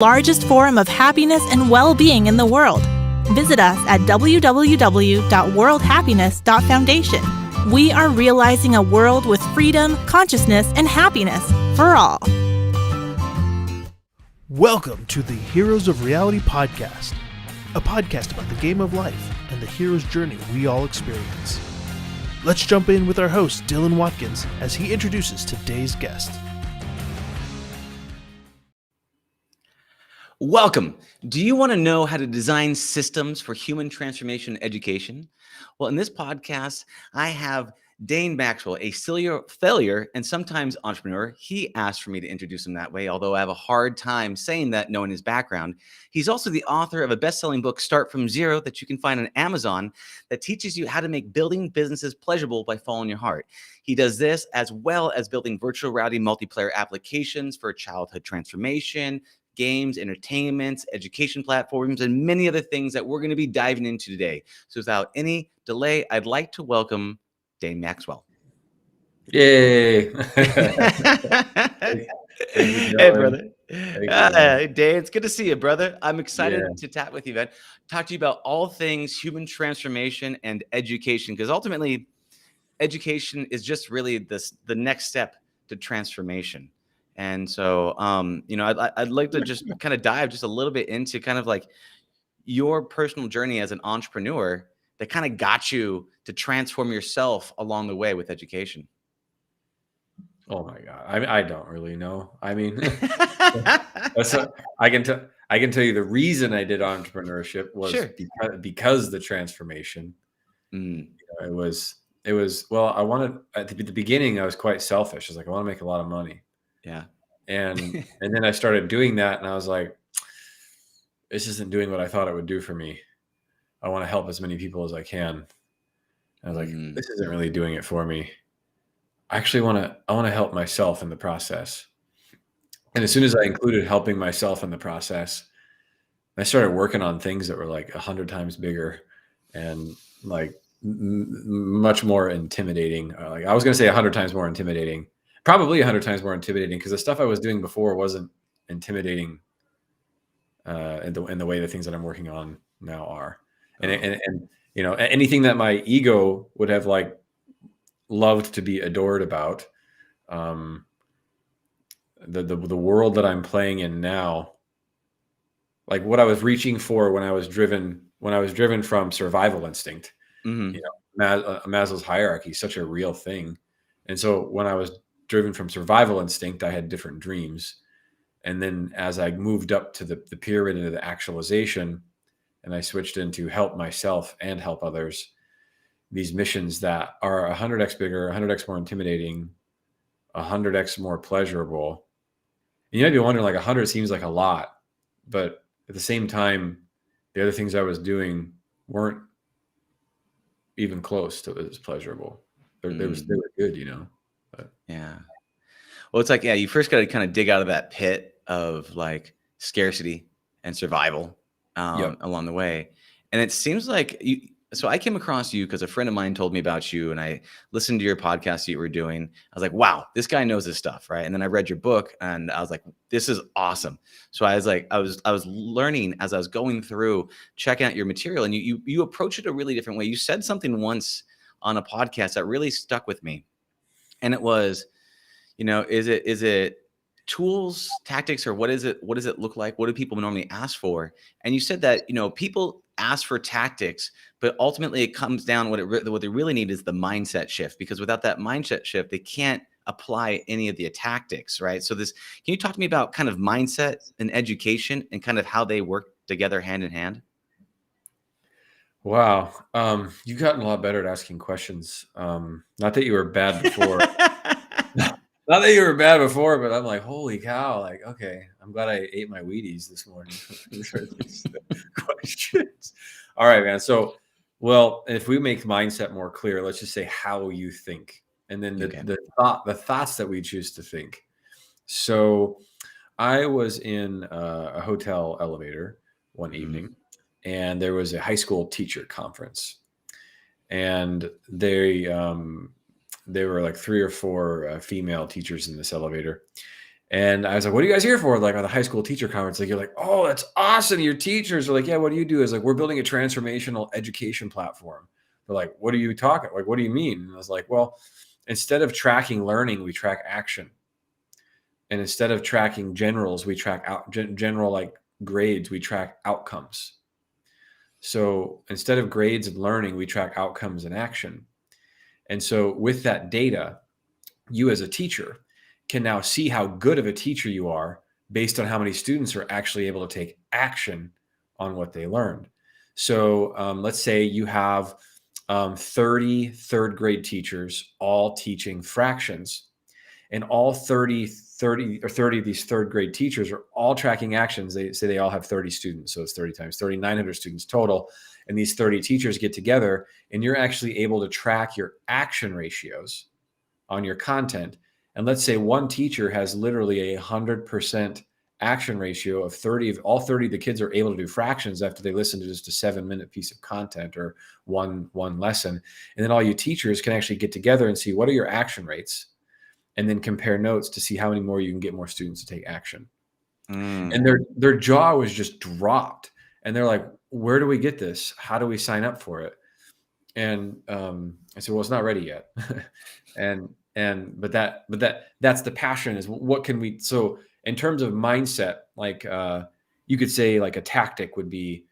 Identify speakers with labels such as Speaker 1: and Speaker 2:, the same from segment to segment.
Speaker 1: Largest forum of happiness and well-being in the world. Visit us at www.worldhappiness.foundation. We are realizing a world with freedom, consciousness, and happiness for all.
Speaker 2: Welcome to the Heroes of Reality podcast, a podcast about the game of life and the hero's journey we all experience. Let's jump in with our host, Dylan Watkins, as he introduces today's guest.
Speaker 3: Welcome. Do you want to know how to design systems for human transformation education? Well, in this podcast, I have Dane Maxwell, a serial failure and sometimes entrepreneur. He asked for me to introduce him that way, although I have a hard time saying that knowing his background. He's also the author of a best-selling book, Start From Zero, that you can find on Amazon, that teaches you how to make building businesses pleasurable by following your heart. He does this as well as building virtual reality multiplayer applications for childhood transformation, games, entertainments, education platforms, and many other things that we're going to be diving into today. So without any delay, I'd like to welcome Dane Maxwell.
Speaker 4: Yay.
Speaker 3: Hey, brother. Dane, it's good to see you, brother. I'm excited to chat with you, man. Talk to you about all things human transformation and education, because ultimately, education is just really the next step to transformation. And so, I'd like to just kind of dive just a little bit into kind of like your personal journey as an entrepreneur that kind of got you to transform yourself along the way with education.
Speaker 4: Oh my God. I don't really know. I mean, I can tell you the reason I did entrepreneurship was because the transformation. It was, well, I wanted at the beginning, I was quite selfish. I was like, I want to make a lot of money.
Speaker 3: Yeah.
Speaker 4: And then I started doing that and I was like, this isn't doing what I thought it would do for me. I want to help as many people as I can. I was like, this isn't really doing it for me. I actually want to help myself in the process. And as soon as I included helping myself in the process, I started working on things that were like 100 times bigger and like much more intimidating. Like I was going to say 100 times more intimidating. Probably 100 times more intimidating because the stuff I was doing before wasn't intimidating in the way the things that I'm working on now are. And you know, anything that my ego would have like loved to be adored about, the world that I'm playing in now, like what I was reaching for when I was driven from survival instinct. You know, Maslow's hierarchy is such a real thing. And so when I was driven from survival instinct, I had different dreams. And then as I moved up to the pyramid into the actualization, and I switched into help myself and help others, these missions that are 100x bigger, 100x more intimidating, 100x more pleasurable. And you might be wondering, like 100 seems like a lot, but at the same time, the other things I was doing weren't even close to as pleasurable. They were good, you know. But.
Speaker 3: Yeah. Well, it's like, you first got to kind of dig out of that pit of like scarcity and survival along the way. And it seems like so I came across you because a friend of mine told me about you and I listened to your podcast you were doing. I was like, wow, this guy knows his stuff. Right. And then I read your book and I was like, this is awesome. So I was like, I was learning as I was going through, checking out your material, and you approach it a really different way. You said something once on a podcast that really stuck with me. And it was, you know, is it tools, tactics, or what is it? What does it look like? What do people normally ask for? And you said that, you know, people ask for tactics, but ultimately it comes down what they really need is the mindset shift, because without that mindset shift, they can't apply any of the tactics, right? So can you talk to me about kind of mindset and education and kind of how they work together hand in hand?
Speaker 4: Wow. You've gotten a lot better at asking questions. Not that you were bad before. Not that you were bad before, but I'm like, holy cow. Like, okay, I'm glad I ate my Wheaties this morning. These questions. All right, man. So, well, if we make mindset more clear, let's just say how you think. And then the thoughts that we choose to think. So I was in a hotel elevator one evening, and there was a high school teacher conference. And there were like 3 or 4 female teachers in this elevator. And I was like, what are you guys here for? Like, on the high school teacher conference, like, you're like, oh, that's awesome. Your teachers are like, yeah, what do you do? Is like, we're building a transformational education platform. They're like, what are you talking? Like, what do you mean? And I was like, well, instead of tracking learning, we track action. And instead of tracking generals, we track general like grades, we track outcomes. So instead of grades and learning, we track outcomes and action. And so with that data, you as a teacher can now see how good of a teacher you are based on how many students are actually able to take action on what they learned. So let's say you have 30 third grade teachers all teaching fractions, and all 30 of these third grade teachers are all tracking actions. They say they all have 30 students. So it's 30 times 30, 900 students total. And these 30 teachers get together, and you're actually able to track your action ratios on your content. And let's say one teacher has literally 100% action ratio of 30. Of all 30 of the kids are able to do fractions after they listen to just a 7-minute piece of content or one lesson. And then all you teachers can actually get together and see what are your action rates, and then compare notes to see how many more you can get more students to take action. And their jaw was just dropped. And they're like, where do we get this? How do we sign up for it? And I said, well, it's not ready yet. but that's the passion, is what can we, so in terms of mindset, like you could say like a tactic would be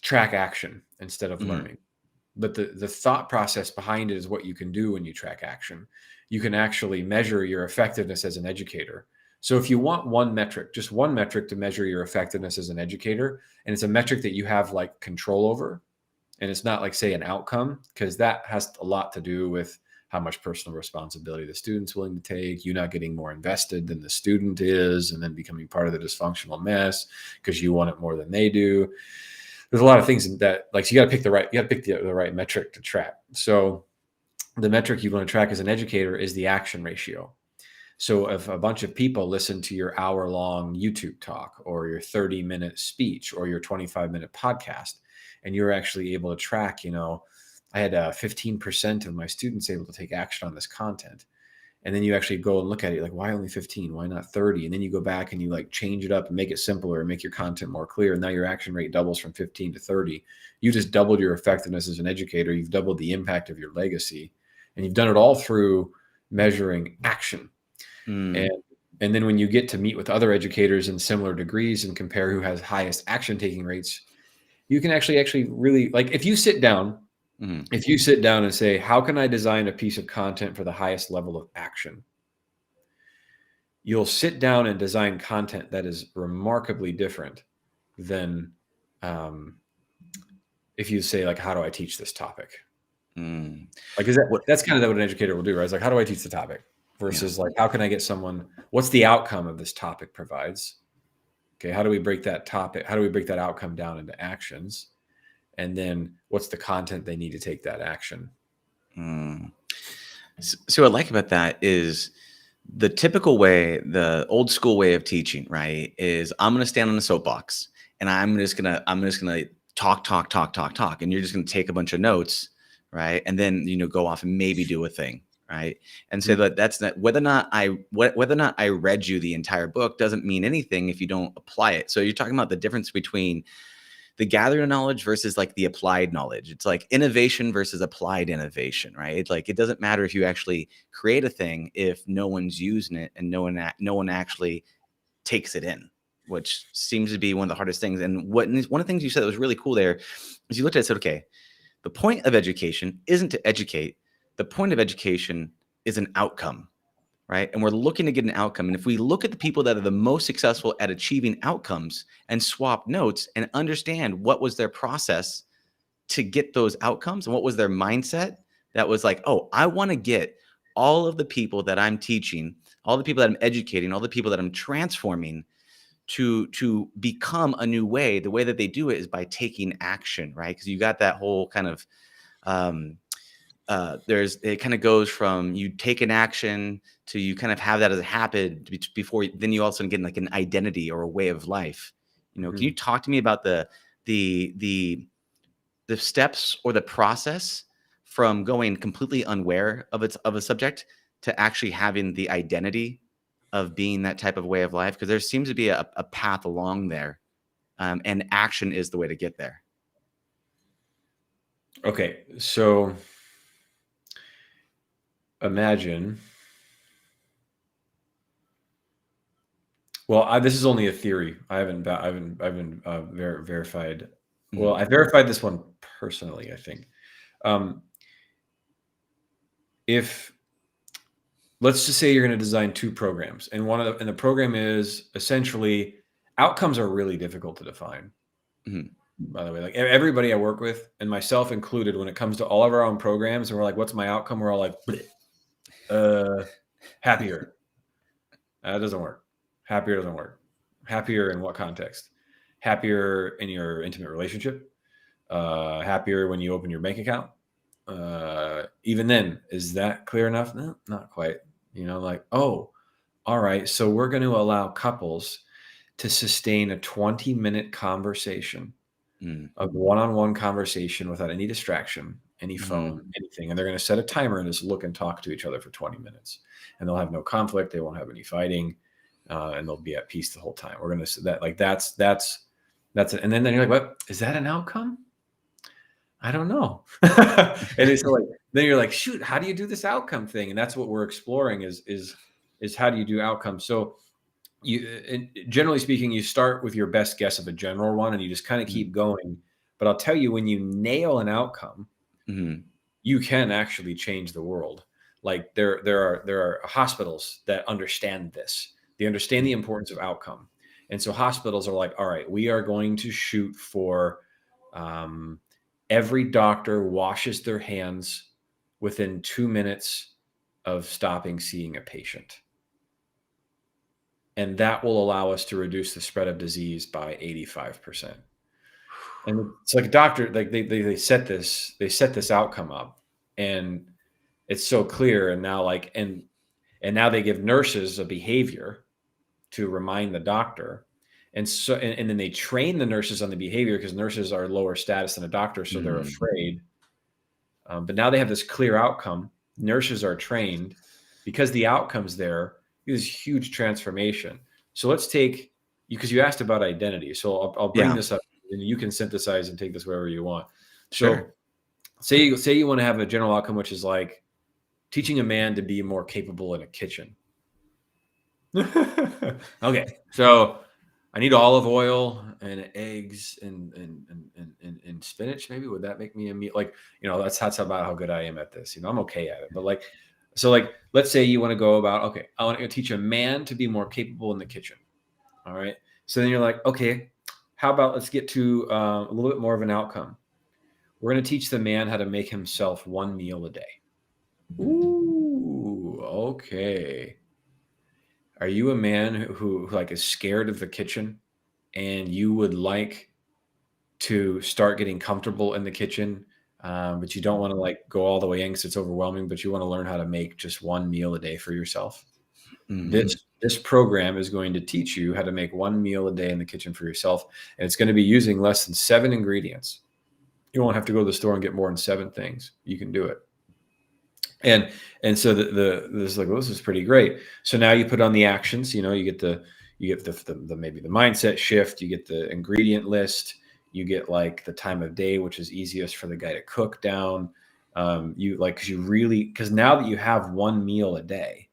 Speaker 4: track action instead of learning. But the thought process behind it is what you can do when you track action. You can actually measure your effectiveness as an educator. So if you want one metric, just one metric to measure your effectiveness as an educator, and it's a metric that you have like control over, and it's not like, say, an outcome, because that has a lot to do with how much personal responsibility the student's willing to take, you not getting more invested than the student is, and then becoming part of the dysfunctional mess because you want it more than they do. There's a lot of things that, like, so you got to pick the right metric to track. So the metric you want to track as an educator is the action ratio. So if a bunch of people listen to your hour-long YouTube talk, or your 30-minute speech, or your 25-minute podcast, and you're actually able to track, I had 15% of my students able to take action on this content. And then you actually go and look at it like, why only 15? Why not 30? And then you go back and you like change it up and make it simpler and make your content more clear. And now your action rate doubles from 15 to 30. You just doubled your effectiveness as an educator. You've doubled the impact of your legacy. And you've done it all through measuring action. And then when you get to meet with other educators in similar degrees and compare who has highest action taking rates, you can actually really, like, if you sit down and say, how can I design a piece of content for the highest level of action? You'll sit down and design content that is remarkably different than if you say, like, how do I teach this topic? Like, that's kind of what an educator will do, right? It's like, how do I teach the topic? Versus like, how can I get someone, what's the outcome of this topic provides? Okay, how do we break that topic? How do we break that outcome down into actions? And then what's the content they need to take that action?
Speaker 3: So what I like about that is the typical way, the old school way of teaching, right, is I'm going to stand on a soapbox and I'm just going to talk. And you're just going to take a bunch of notes, right? And then, go off and maybe do a thing. Right. And so that's not, whether or not I read you the entire book doesn't mean anything if you don't apply it. So you're talking about the difference between the gathering knowledge versus like the applied knowledge. It's like innovation versus applied innovation, right? It's like, it doesn't matter if you actually create a thing if no one's using it and no one actually takes it in, which seems to be one of the hardest things. And one of the things you said that was really cool there is you looked at it and said, okay, the point of education isn't to educate. The point of education is an outcome, right? And we're looking to get an outcome. And if we look at the people that are the most successful at achieving outcomes and swap notes and understand what was their process to get those outcomes and what was their mindset, that was like, oh, I want to get all of the people that I'm teaching, all the people that I'm educating, all the people that I'm transforming to become a new way. The way that they do it is by taking action, right? Because you got that whole kind of it kind of goes from you take an action to you kind of have that as a habit before then you also get like an identity or a way of life. Can you talk to me about the steps or the process from going completely unaware of a subject to actually having the identity of being that type of way of life? Because there seems to be a path along there, and action is the way to get there.
Speaker 4: Okay, so imagine. Well, this is only a theory. I haven't verified. Well, I verified this one personally, I think. If let's just say you're going to design 2 programs, and the program is essentially outcomes are really difficult to define. By the way, like everybody I work with, and myself included, when it comes to all of our own programs, and we're like, "What's my outcome?" We're all like, "Happier." That doesn't work. Happier doesn't work. Happier in what context? Happier in your intimate relationship. Happier when you open your bank account. Even then, is that clear enough? No, not quite. Like, oh, all right. So we're going to allow couples to sustain a 20-minute conversation, a one-on-one conversation without any distraction, any phone, anything. And they're going to set a timer and just look and talk to each other for 20 minutes. And they'll have no conflict. They won't have any fighting. And they'll be at peace the whole time. We're going to that, like, that's it. And then you're like, what? Is that an outcome? I don't know. And it's like, then you're like, shoot, how do you do this outcome thing? And that's what we're exploring is how do you do outcomes? So generally speaking, you start with your best guess of a general one, and you just kind of keep going. But I'll tell you, when you nail an outcome, you can actually change the world. Like there are hospitals that understand this. They understand the importance of outcome. And so hospitals are like, all right, we are going to shoot for every doctor washes their hands within 2 minutes of stopping seeing a patient. And that will allow us to reduce the spread of disease by 85%. And it's like a doctor, like they set this outcome up, and it's so clear. And now and now they give nurses a behavior to remind the doctor. And so, and then they train the nurses on the behavior, because nurses are lower status than a doctor. So they're afraid. But now they have this clear outcome. Nurses are trained because the outcome's there. This huge transformation. So let's take, because you asked about identity. So I'll bring this up, and you can synthesize and take this wherever you want. So say you want to have a general outcome, which is like teaching a man to be more capable in a kitchen. Okay. So I need olive oil and eggs and spinach. Maybe would that make me a meal? Like, that's about how good I am at this. I'm okay at it. But let's say you want to go about, okay, I want to teach a man to be more capable in the kitchen. All right. So then you're like, okay, how about let's get to a little bit more of an outcome. We're going to teach the man how to make himself 1 meal a day. Ooh, okay. Are you a man who like is scared of the kitchen, and you would like to start getting comfortable in the kitchen, but you don't want to like go all the way in because it's overwhelming, but you want to learn how to make just 1 meal a day for yourself? This program is going to teach you how to make 1 meal a day in the kitchen for yourself. And it's going to be using less than 7 ingredients. You won't have to go to the store and get more than 7 things. You can do it. And so this like, well, this is pretty great. So now you put on the actions, you get the maybe the mindset shift, you get the ingredient list, you get like the time of day, which is easiest for the guy to cook down. Because now that you have 1 meal a day,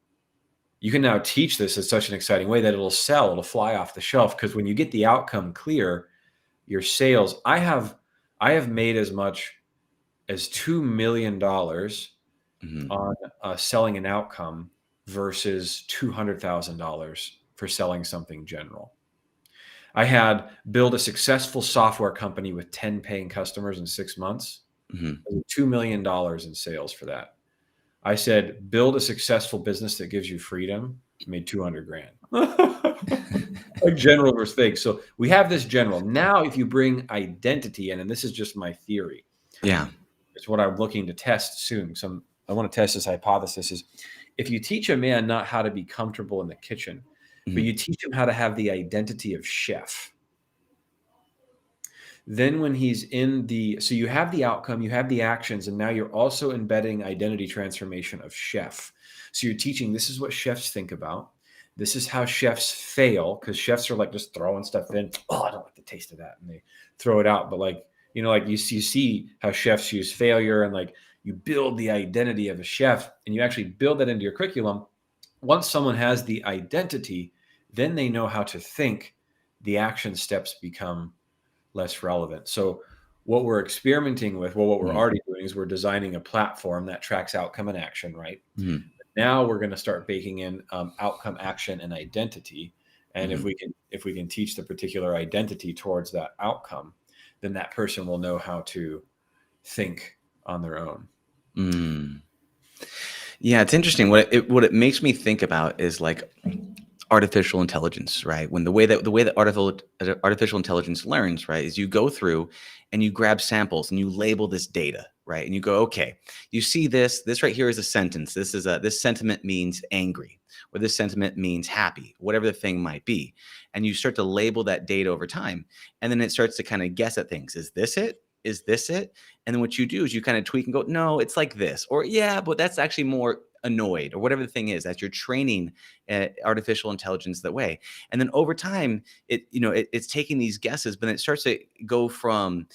Speaker 4: you can now teach this in such an exciting way that it'll fly off the shelf. Because when you get the outcome clear, your sales, I have made as much as $2 million on selling an outcome versus $200,000 for selling something general. I had built a successful software company with 10 paying customers in 6 months. $2 million in sales for that. I said, build a successful business that gives you freedom. Made $200,000. Like general versus fake. So we have this general. Now, if you bring identity in, and this is just my theory.
Speaker 3: Yeah.
Speaker 4: It's what I'm looking to test soon. I want to test this hypothesis is, if you teach a man not how to be comfortable in the kitchen, but you teach him how to have the identity of chef, then when he's so you have the outcome, you have the actions, and now you're also embedding identity transformation of chef. So you're teaching, this is what chefs think about. This is how chefs fail, because chefs are like just throwing stuff in. Oh, I don't like the taste of that, and they throw it out. But like, like you see how chefs use failure, and like you build the identity of a chef, and you actually build that into your curriculum. Once someone has the identity, then they know how to think. The action steps become less relevant. So what we're experimenting with, well, what we're already doing is we're designing a platform that tracks outcome and action, right?
Speaker 3: Mm-hmm.
Speaker 4: Now we're going to start baking in outcome, action, and identity. And if we can teach the particular identity towards that outcome, then that person will know how to think on their own.
Speaker 3: Yeah, it's interesting. What it makes me think about is like artificial intelligence, right? When the way that artificial intelligence learns, right, is you go through and you grab samples and you label this data, right? And you go, okay, you see this right here is a sentence. This sentiment means angry, or this sentiment means happy, whatever the thing might be. And you start to label that data over time. And then it starts to kind of guess at things. Is this it? Is this it? And then what you do is you kind of tweak and go, no, it's like this, or yeah, but that's actually more annoyed, or whatever the thing is that you're training artificial intelligence that way. And then over time, it's taking these guesses, but then it starts to go from,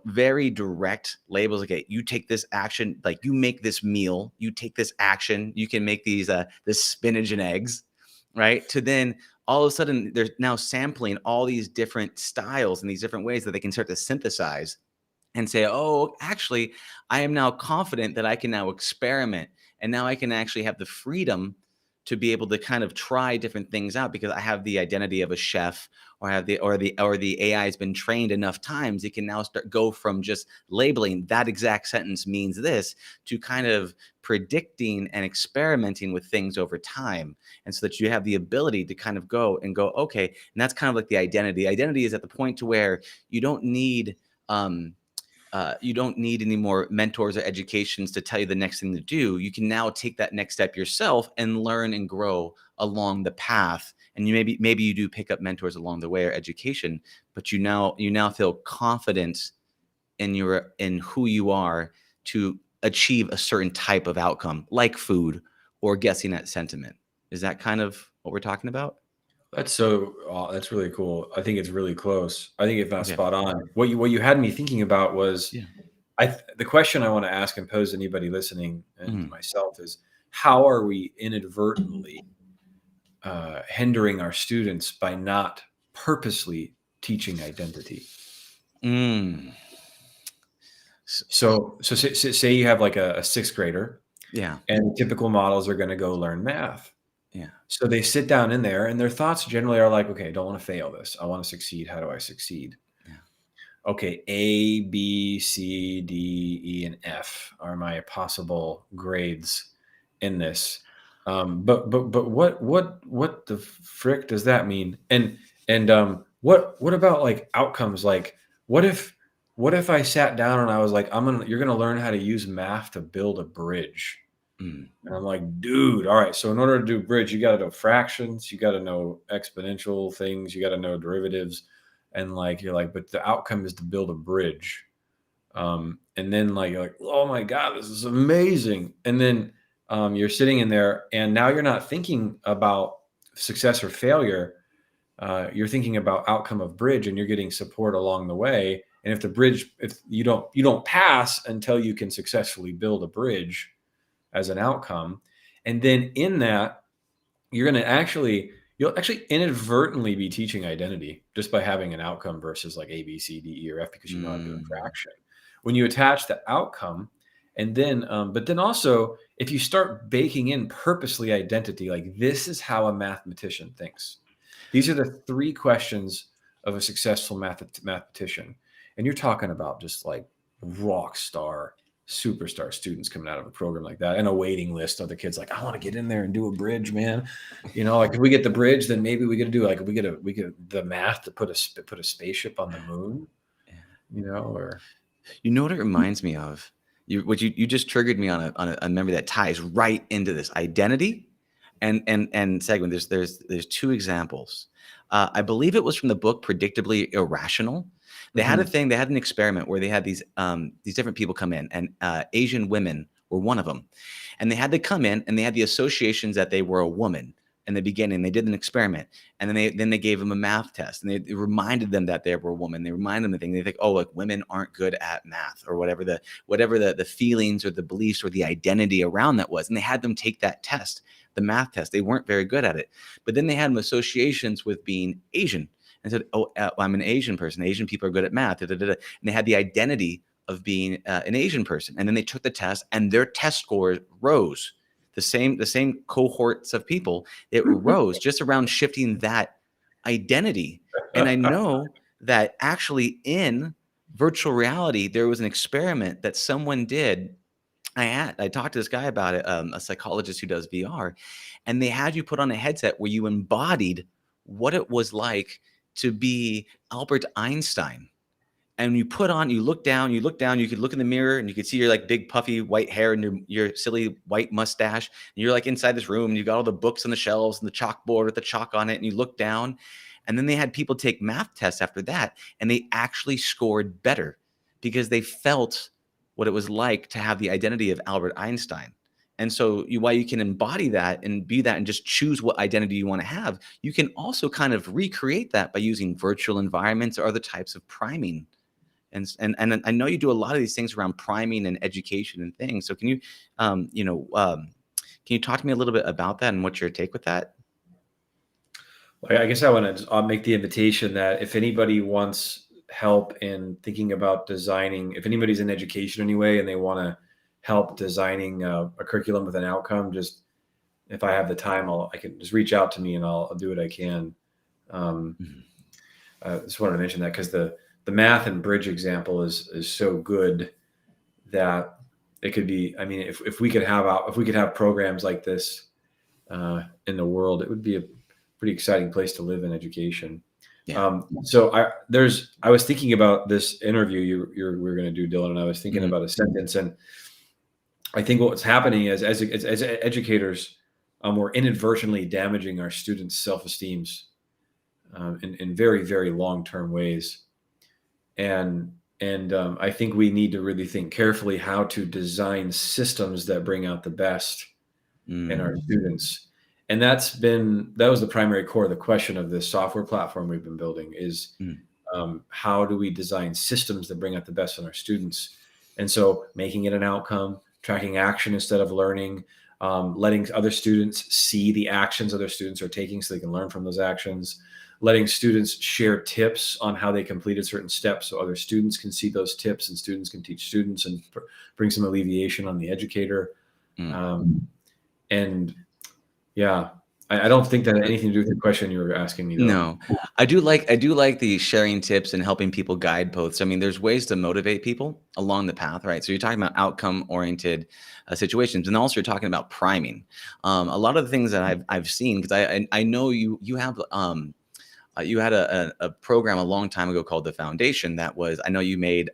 Speaker 3: very direct labels. Okay, you take this action, like you make this meal, you take this action, you can make these, this spinach and eggs, right? To then all of a sudden they're now sampling all these different styles and these different ways that they can start to synthesize and say, oh, actually, I am now confident that I can now experiment. And now I can actually have the freedom to be able to kind of try different things out, because I have the identity of a chef, or the AI has been trained enough times. It can now go from just labeling that exact sentence means this to kind of predicting and experimenting with things over time. And so that you have the ability to kind of go, okay. And that's kind of like the identity. Identity is at the point to where you don't need any more mentors or educations to tell you the next thing to do. You can now take that next step yourself and learn and grow along the path. And maybe you do pick up mentors along the way or education, but you now feel confident in who you are to achieve a certain type of outcome, like food or guessing at sentiment. Is that kind of what we're talking about?
Speaker 4: That's really cool. I think it's really close. I think it's not spot on. What you had me thinking about was, the question I want to ask and pose to anybody listening and to myself is, how are we inadvertently hindering our students by not purposely teaching identity? So say you have like a sixth grader, and typical models are going to go learn math.
Speaker 3: Yeah.
Speaker 4: So they sit down in there, and their thoughts generally are like, okay, I don't want to fail this. I want to succeed. How do I succeed?
Speaker 3: Yeah.
Speaker 4: Okay, A, B, C, D, E, and F are my possible grades in this. But what the frick does that mean? And what about like outcomes? Like, what if I sat down and I was like, you're gonna learn how to use math to build a bridge. And I'm like, dude, all right. So in order to do bridge, you got to know fractions, you got to know exponential things, you got to know derivatives. And like, you're like, but the outcome is to build a bridge. And then like, you're like, oh my God, this is amazing. And then you're sitting in there, and now you're not thinking about success or failure. You're thinking about outcome of bridge, and you're getting support along the way. And if you don't pass until you can successfully build a bridge as an outcome. And then in that, you'll actually inadvertently be teaching identity just by having an outcome versus like A, B, C, D, E, or F, because you know how to do a fraction. When you attach the outcome, and then, but then also, if you start baking in purposely identity, like this is how a mathematician thinks. These are the 3 questions of a successful mathematician. And you're talking about just like rock star, superstar students coming out of a program like that, and a waiting list of the kids like, I want to get in there and do a bridge, man. Like if we get the bridge, then maybe we get to do like we get the math to put a spaceship on the moon. Or
Speaker 3: what it reminds me of? You just triggered me on a memory that ties right into this identity and segment. There's 2 examples. I believe it was from the book Predictably Irrational. They had an experiment where they had these different people come in, and Asian women were one of them. And they had to come in, and they had the associations that they were a woman. in the beginning. They did an experiment, and then they gave them a math test, and they reminded them that they were a woman. They reminded them the thing. They think, oh, like women aren't good at math, or whatever the feelings or the beliefs or the identity around that was. And they had them take that test, the math test. They weren't very good at it, but then they had them associations with being Asian, and said, oh, I'm an Asian person. Asian people are good at math. Da, da, da, da. And they had the identity of being an Asian person, and then they took the test, and their test scores rose. The same cohorts of people, it rose just around shifting that identity. And I know that actually in virtual reality, there was an experiment that someone did. I talked to this guy about it, a psychologist who does VR, and they had you put on a headset where you embodied what it was like to be Albert Einstein. And you look down, you could look in the mirror and you could see your like big puffy white hair and your silly white mustache. And you're like inside this room and you got all the books on the shelves and the chalkboard with the chalk on it. And you look down, and then they had people take math tests after that, and they actually scored better because they felt what it was like to have the identity of Albert Einstein. And so while you can embody that and be that and just choose what identity you want to have, you can also kind of recreate that by using virtual environments or other types of priming. And I know you do a lot of these things around priming and education and things. So can you, can you talk to me a little bit about that and what's your take with that?
Speaker 4: Well, I guess I'll make the invitation that if anybody wants help in thinking about designing, if anybody's in education anyway, and they want to help designing a curriculum with an outcome, just if I have the time, I can just reach out to me and I'll do what I can. Just wanted to mention that because the math and bridge example is so good that it could be, I mean, if we could have programs like this in the world, it would be a pretty exciting place to live in education. Yeah. So I was thinking about this interview we're going to do, Dylan, and I was thinking about a sentence, and I think what's happening is as educators, we're inadvertently damaging our students' self-esteems in very, very long-term ways. And I think we need to really think carefully how to design systems that bring out the best in our students. And that was the primary core of the question of this software platform we've been building is how do we design systems that bring out the best in our students? And so making it an outcome, tracking action instead of learning, letting other students see the actions other students are taking so they can learn from those actions, letting students share tips on how they completed certain steps so other students can see those tips and students can teach students and bring some alleviation on the educator. And yeah, I don't think that had anything to do with the question you were asking me, though.
Speaker 3: No, I do like the sharing tips and helping people guide posts. I mean, there's ways to motivate people along the path, right? So you're talking about outcome-oriented situations, and also you're talking about priming. A lot of the things that I've seen, because I know you have you had a program a long time ago called The Foundation that was, I know you made,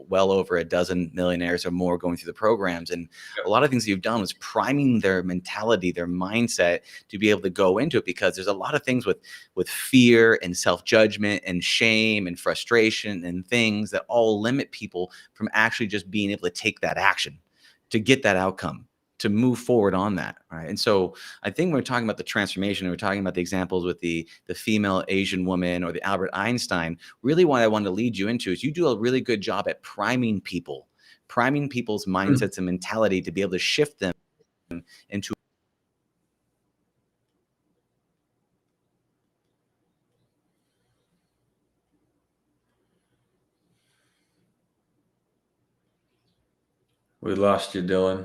Speaker 3: well over a dozen millionaires or more going through the programs. And a lot of things that you've done was priming their mentality, their mindset to be able to go into it, because there's a lot of things with fear and self-judgment and shame and frustration and things that all limit people from actually just being able to take that action to get that outcome, to move forward on that, right? And so I think when we're talking about the transformation, and we're talking about the examples with the female Asian woman or the Albert Einstein, really what I wanted to lead you into is you do a really good job at priming people's mindsets and mentality to be able to shift them into
Speaker 4: We lost you, Dylan.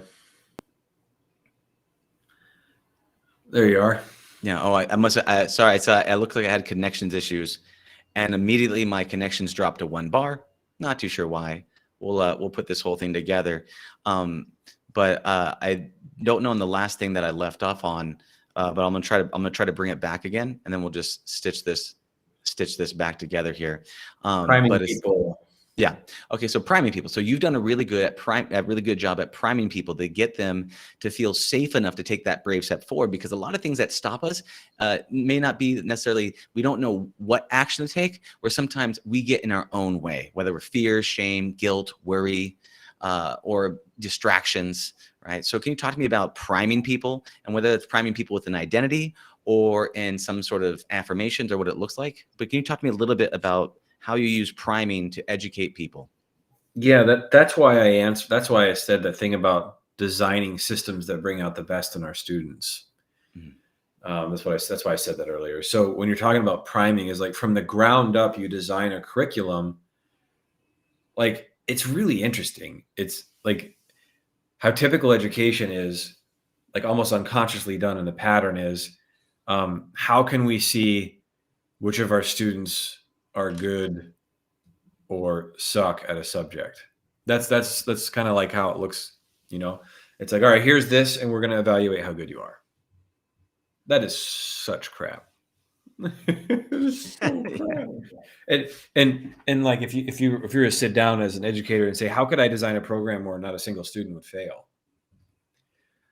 Speaker 4: There you are.
Speaker 3: Yeah. Oh, I must have, sorry. I looked like I had connections issues, and immediately my connections dropped to 1 bar. Not too sure why. We'll put this whole thing together. But I don't know on the last thing that I left off on, but I'm gonna try to bring it back again, and then we'll just stitch this back together here.
Speaker 4: Priming people.
Speaker 3: Yeah. Okay. So priming people. So you've done a really good job at priming people to get them to feel safe enough to take that brave step forward, because a lot of things that stop us may not be necessarily, we don't know what action to take, or sometimes we get in our own way, whether we're fear, shame, guilt, worry, or distractions, right? So can you talk to me about priming people, and whether it's priming people with an identity or in some sort of affirmations or what it looks like. But can you talk to me a little bit about how you use priming to educate people?
Speaker 4: Yeah, that's why I answered. That's why I said that thing about designing systems that bring out the best in our students. That's why I said that earlier. So when you're talking about priming, is like from the ground up, you design a curriculum. Like, it's really interesting. It's like how typical education is, like almost unconsciously done in the pattern is, how can we see which of our students are good or suck at a subject? That's kind of like how it looks, it's like, all right, here's this, and we're going to evaluate how good you are. That is such crap. So crap. And like, if you were to sit down as an educator and say, how could I design a program where not a single student would fail?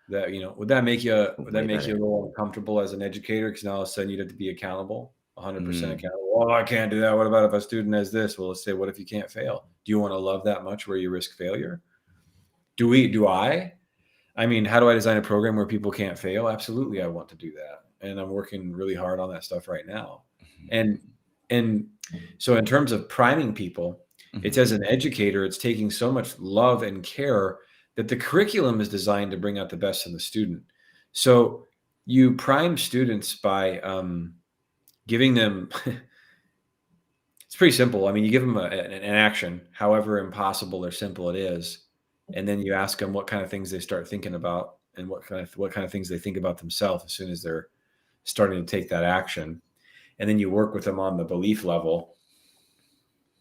Speaker 4: That, would that make you a little uncomfortable as an educator? Because now all of a sudden you'd have to be accountable, 100% accountable. Oh, I can't do that. What about if a student has this? Well, let's say, what if you can't fail? Do you want to love that much where you risk failure? I mean, how do I design a program where people can't fail? Absolutely, I want to do that. And I'm working really hard on that stuff right now. And so in terms of priming people, it's, as an educator, it's taking so much love and care that the curriculum is designed to bring out the best in the student. So you prime students by giving them, it's pretty simple. I mean, you give them an action, however impossible or simple it is. And then you ask them what kind of things they start thinking about and what kind of things they think about themselves as soon as they're starting to take that action. And then you work with them on the belief level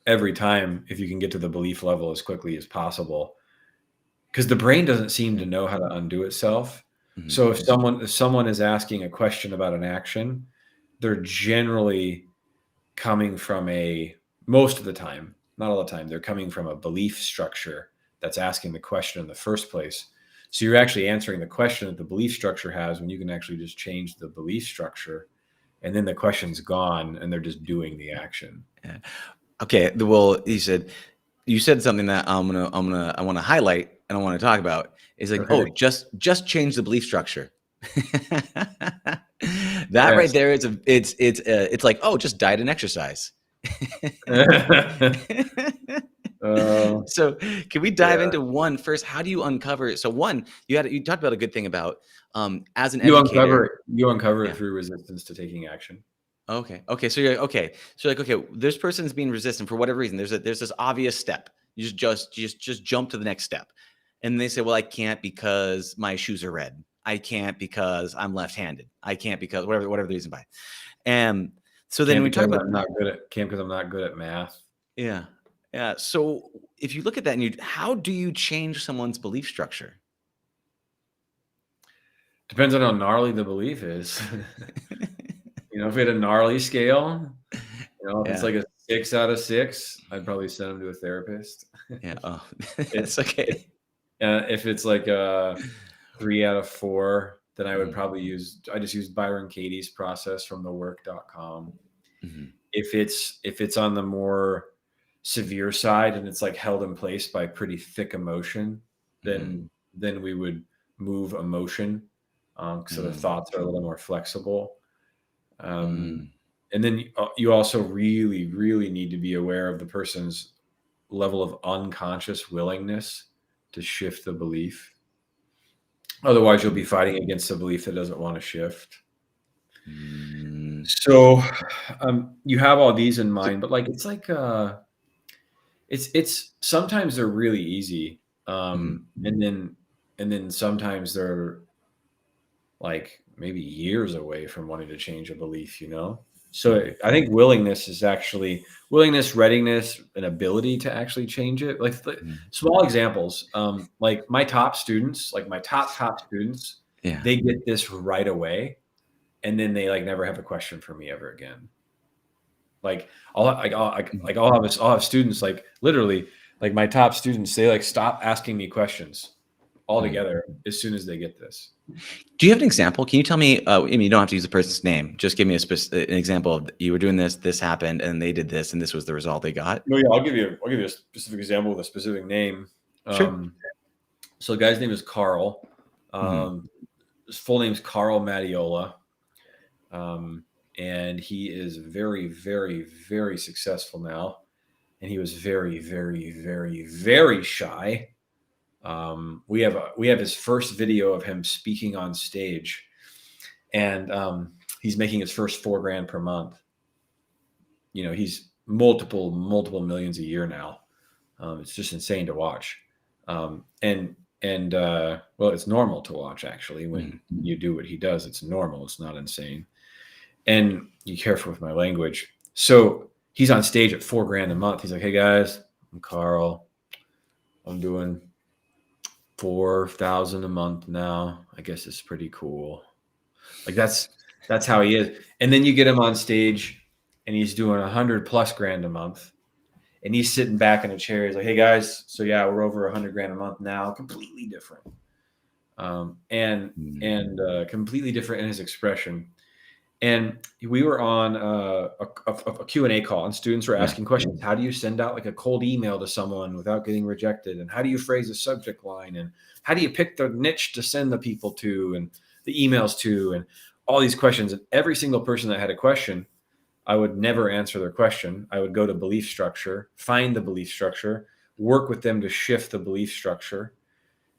Speaker 4: every time, if you can get to the belief level as quickly as possible, because the brain doesn't seem to know how to undo itself. So if someone is asking a question about an action, they're generally coming from most of the time, not all the time, they're coming from a belief structure that's asking the question in the first place. So you're actually answering the question that the belief structure has, when you can actually just change the belief structure, and then the question's gone and they're just doing the action.
Speaker 3: Yeah. Okay. Well, you said something that I want to highlight and I want to talk about is like, okay. Just change the belief structure. That right there is it's like, just diet and exercise. So can we dive into one first? How do you uncover? So one, you talked about a good thing about as an educator,
Speaker 4: you uncover it through resistance to taking action.
Speaker 3: Okay. So you're okay. So like, okay, this person's being resistant for whatever reason. There's this obvious step. You just jump to the next step, and they say, well, I can't because my shoes are red. I can't because I'm left-handed. I can't because whatever the reason by. And so then we talk about
Speaker 4: because I'm not good at math.
Speaker 3: Yeah. So if you look at that and how do you change someone's belief structure?
Speaker 4: Depends on how gnarly the belief is. If we had a gnarly scale, if it's like a 6 out of 6, I'd probably send them to a therapist.
Speaker 3: Yeah. Oh, it's okay.
Speaker 4: If it's like a 3 out of 4, then I would probably I just use Byron Katie's process from thework.com. If it's on the more severe side and it's like held in place by pretty thick emotion, then we would move emotion. So the thoughts are a little more flexible. And then you also really, really need to be aware of the person's level of unconscious willingness to shift the belief. Otherwise, you'll be fighting against a belief that doesn't want to shift. So you have all these in mind, but like it's like it's sometimes they're really easy, and then sometimes they're like maybe years away from wanting to change a belief, So I think willingness, readiness, and ability to actually change it. Like small examples, like my top students, they get this right away, and then they like never have a question for me ever again. Like I'll have students, like literally, like my top students, they like stop asking me questions altogether as soon as they get this.
Speaker 3: Do you have an example? Can you tell me? I mean, you don't have to use the person's name. Just give me an example of you were doing this happened, and they did this, and this was the result they got.
Speaker 4: No, yeah, I'll give you a specific example with a specific name.
Speaker 3: Sure.
Speaker 4: So the guy's name is Carl. His full name is Carl Mattiola. And he is very, very, very successful now. And he was very, very, very, very shy. We have his first video of him speaking on stage, and he's making his first $4,000 per month. You know, he's multiple millions a year now. It's just insane to watch. Well, it's normal to watch, actually. When you do what he does, it's normal. It's not insane. And be careful with my language. So he's on stage at $4,000 a month. He's like, "Hey guys, I'm Carl. I'm doing $4,000 a month now. I guess it's pretty cool." Like that's how he is. And then you get him on stage and he's doing $100+ grand a month. And he's sitting back in a chair. He's like, "Hey guys, so yeah, we're over $100,000 a month now." Completely different. Completely different in his expression. And we were on a Q&A call, and students were asking questions. How do you send out like a cold email to someone without getting rejected? And how do you phrase a subject line? And how do you pick the niche to send the people to and the emails to? And all these questions. And every single person that had a question, I would never answer their question. I would go to belief structure, find the belief structure, work with them to shift the belief structure.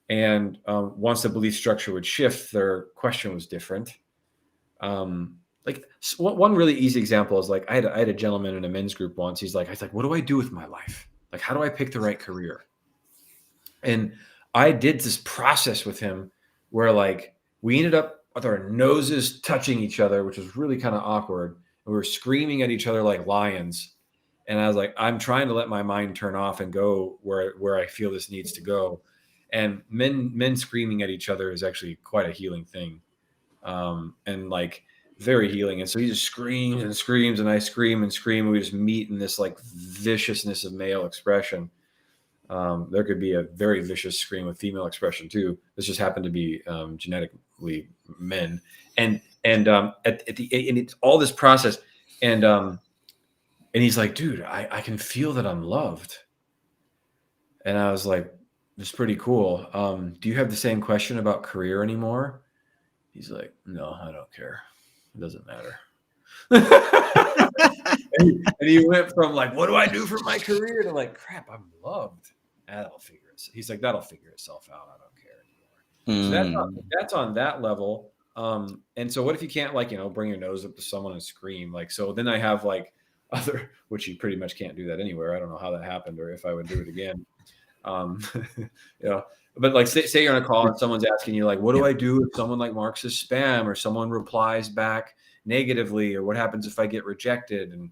Speaker 4: And once the belief structure would shift, their question was different. Like one really easy example is like I had a gentleman in a men's group once. I was like, "What do I do with my life? Like, how do I pick the right career?" And I did this process with him where like we ended up with our noses touching each other, which was really kind of awkward. And we were screaming at each other like lions. And I was like, I'm trying to let my mind turn off and go where I feel this needs to go. And men screaming at each other is actually quite a healing thing. And like very healing. And so he just screams and screams, and I scream and scream. And we just meet in this like viciousness of male expression. There could be a very vicious scream with female expression too. This just happened to be genetically men. And it's all this process. And he's like, "Dude, I can feel that I'm loved." And I was like, "That's pretty cool. Do you have the same question about career anymore?" He's like, "No, I don't care. It doesn't matter." and he went from like, "What do I do for my career?" to like, "Crap, I'm loved." He's like, "That'll figure itself out. I don't care anymore." So that's on that level. And so what if you can't like, bring your nose up to someone and scream? Like, so then I have like which you pretty much can't do that anywhere. I don't know how that happened or if I would do it again. But like say you're on a call and someone's asking you like, "What do I do if someone like marks as spam or someone replies back negatively, or what happens if I get rejected?" And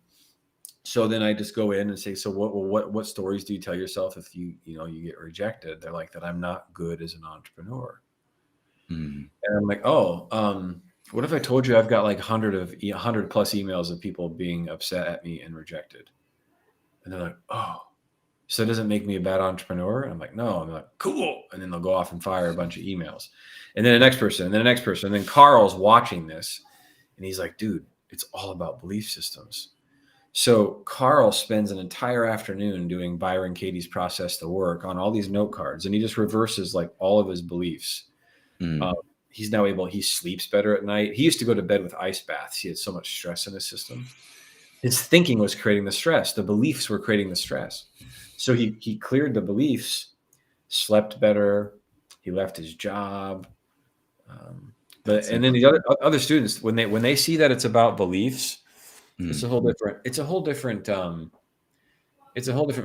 Speaker 4: so then I just go in and say, "So what stories do you tell yourself if you get rejected?" They're like, "That I'm not good as an entrepreneur." And I'm like, "Oh, what if I told you I've got like 100+ emails of people being upset at me and rejected?" And they're like, "Oh, so it doesn't make me a bad entrepreneur?" And I'm like, "No." I'm like, "Cool." And then they'll go off and fire a bunch of emails. And then the next person, and then the next person. And then Carl's watching this and he's like, "Dude, it's all about belief systems." So Carl spends an entire afternoon doing Byron Katie's process to work on all these note cards. And he just reverses like all of his beliefs. He's now he sleeps better at night. He used to go to bed with ice baths. He had so much stress in his system. His thinking was creating the stress. The beliefs were creating the stress. So he cleared the beliefs, slept better. He left his job. And then the other students, when they see that it's about beliefs, it's a whole different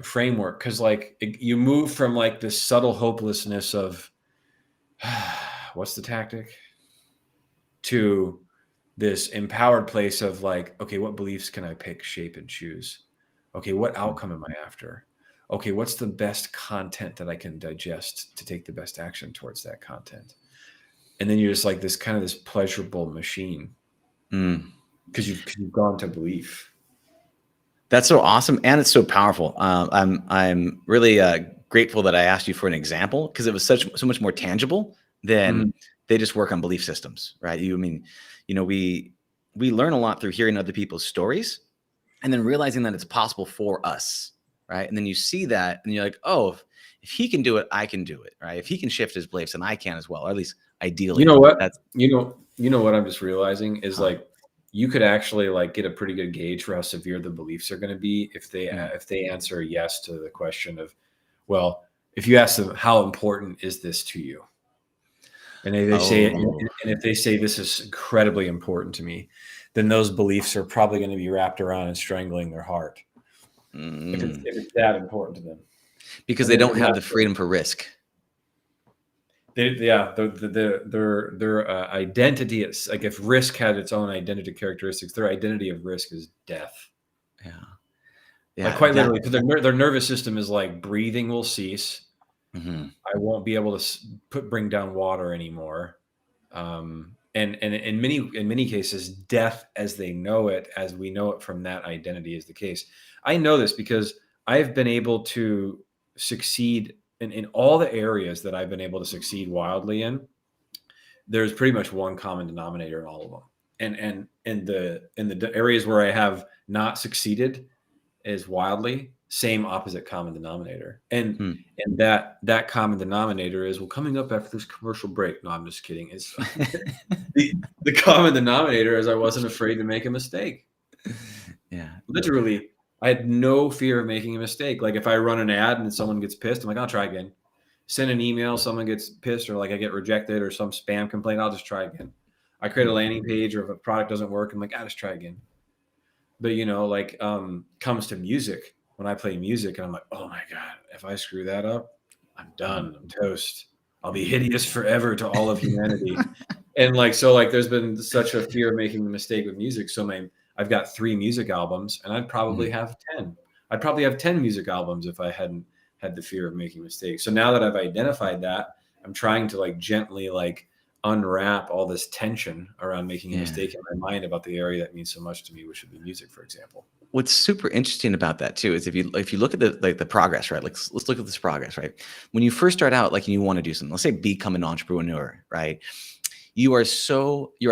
Speaker 4: framework. Cause like you move from like this subtle hopelessness of what's the tactic to this empowered place of like, okay, what beliefs can I pick, shape, and choose? Okay, what outcome am I after? Okay, what's the best content that I can digest to take the best action towards that content? And then you're just like this pleasurable machine because you've gone to belief.
Speaker 3: That's so awesome, and it's so powerful. I'm really grateful that I asked you for an example because it was so much more tangible than they just work on belief systems, right? We learn a lot through hearing other people's stories and then realizing that it's possible for us, right? And then you see that and you're like, "Oh, if he can do it, I can do it," right? If he can shift his beliefs, then I can as well, or at least ideally.
Speaker 4: You know what? You know what I'm just realizing is like you could actually like get a pretty good gauge for how severe the beliefs are going to be if they answer yes to the question of, well, if you ask them, how important is this to you? And they say, and if they say this is incredibly important to me, then those beliefs are probably going to be wrapped around and strangling their heart. If it's that important to them,
Speaker 3: because they don't have the freedom for risk.
Speaker 4: Their identity is like, if risk had its own identity characteristics, their identity of risk is death.
Speaker 3: Yeah,
Speaker 4: like quite literally, because their nervous system is like, breathing will cease.
Speaker 3: Mm-hmm.
Speaker 4: I won't be able to bring down water anymore. And in many cases, death as they know it, as we know it from that identity, is the case. I know this because I've been able to succeed in all the areas that I've been able to succeed wildly in. There's pretty much one common denominator in all of them. And in the areas where I have not succeeded as wildly, same opposite common denominator. And that common denominator is, well, coming up after this commercial break. No, I'm just kidding. It's the common denominator is I wasn't afraid to make a mistake.
Speaker 3: Yeah.
Speaker 4: Literally, I had no fear of making a mistake. Like if I run an ad and someone gets pissed, I'm like, I'll try again. Send an email, someone gets pissed, or like I get rejected or some spam complaint, I'll just try again. I create a landing page, or if a product doesn't work, I'm like, I'll just try again. But like comes to music, when I play music and I'm like, oh my God, if I screw that up, I'm done. I'm toast. I'll be hideous forever to all of humanity. And there's been such a fear of making the mistake with music. So I've got 3 music albums, and I'd probably have 10. I'd probably have 10 music albums if I hadn't had the fear of making mistakes. So now that I've identified that, I'm trying to gently unwrap all this tension around making a mistake in my mind about the area that means so much to me, which would be music, for example.
Speaker 3: What's super interesting about that too is if you look at the progress, right? Let's look at this progress, right? When you first start out, and you want to do something, let's say become an entrepreneur, right? Your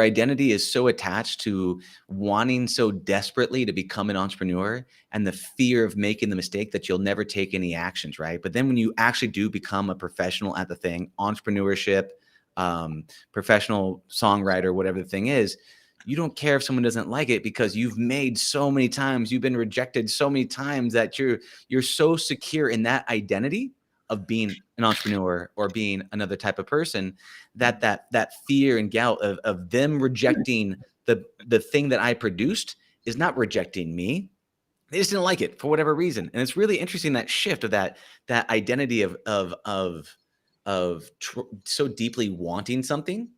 Speaker 3: identity is so attached to wanting so desperately to become an entrepreneur and the fear of making the mistake that you'll never take any actions, right? But then when you actually do become a professional at the thing, entrepreneurship, professional songwriter, whatever the thing is, you don't care if someone doesn't like it because you've made so many times, you've been rejected so many times that you're so secure in that identity of being an entrepreneur or being another type of person that fear and doubt of them rejecting the thing that I produced is not rejecting me. They just didn't like it for whatever reason. And it's really interesting, that shift of that identity of so deeply wanting something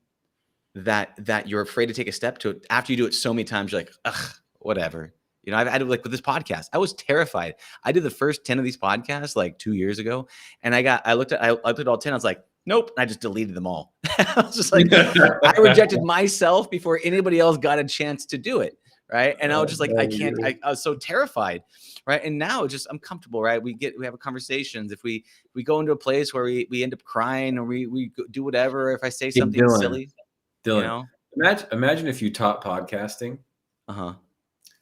Speaker 3: that you're afraid to take a step to it. After you do it so many times, you're like, ugh, whatever. I've had with this podcast, I was terrified. I did the first 10 of these podcasts 2 years ago. And I looked at all 10. I was like, nope. And I just deleted them all. I was just like, I rejected myself before anybody else got a chance to do it. Right. And I was just like, I was so terrified. Right. And now I'm comfortable. Right. We have conversations. If we go into a place where we end up crying, or we do whatever, if I say something silly,
Speaker 4: Dylan, imagine if you taught podcasting.
Speaker 3: Uh-huh.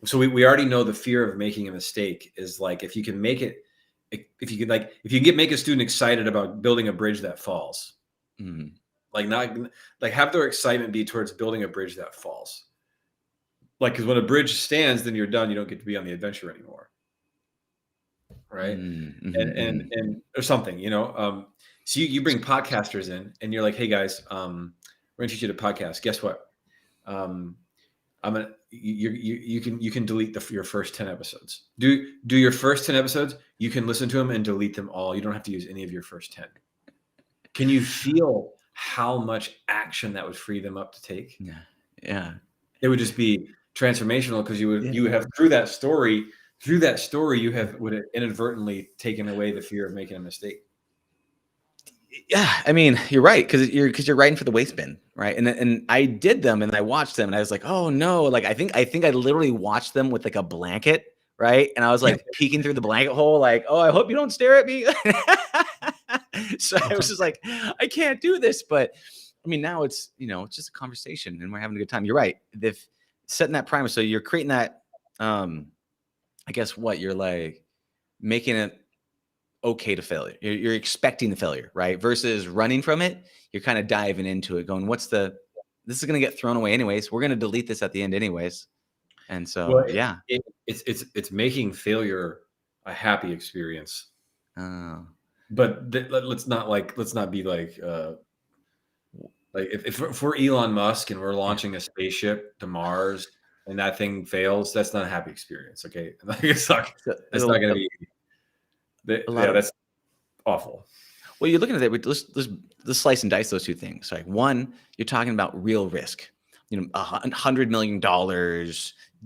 Speaker 4: So we already know the fear of making a mistake is if you can make it, if you make a student excited about building a bridge that falls, have their excitement be towards building a bridge that falls. Because when a bridge stands, then you're done. You don't get to be on the adventure anymore. Right.
Speaker 3: Mm-hmm.
Speaker 4: And or something, so you bring podcasters in and you're like, hey guys, we're going to teach you to podcast. Guess what? You can delete your first 10 episodes. Do your first 10 episodes. You can listen to them and delete them all. You don't have to use any of your first 10. Can you feel how much action that would free them up to take?
Speaker 3: Yeah.
Speaker 4: It would just be transformational, because you have through that story you would have inadvertently taken away the fear of making a mistake.
Speaker 3: Yeah, I mean, you're right, because you're writing for the waste bin, right? And I did them and I watched them and I was like, oh no, I think I literally watched them with a blanket, right? And I was peeking through the blanket hole, oh, I hope you don't stare at me. So I was just like, I can't do this. But I mean, now it's it's just a conversation and we're having a good time. You're right. If setting that primer, so you're creating that, I guess you're making it okay to failure. You're expecting the failure, right? Versus running from it. You're kind of diving into it going, this is going to get thrown away anyways. We're going to delete this at the end anyways. And so,
Speaker 4: Well,
Speaker 3: yeah.
Speaker 4: it's making failure a happy experience.
Speaker 3: Oh.
Speaker 4: But let's not be like if we're Elon Musk and we're launching a spaceship to Mars and that thing fails, that's not a happy experience. Okay, it's not.
Speaker 3: So,
Speaker 4: That's not going to be.
Speaker 3: a lot of,
Speaker 4: that's awful.
Speaker 3: well, you're looking at it. Let's slice and dice those two things. Like, one, you're talking about real risk. $100 million,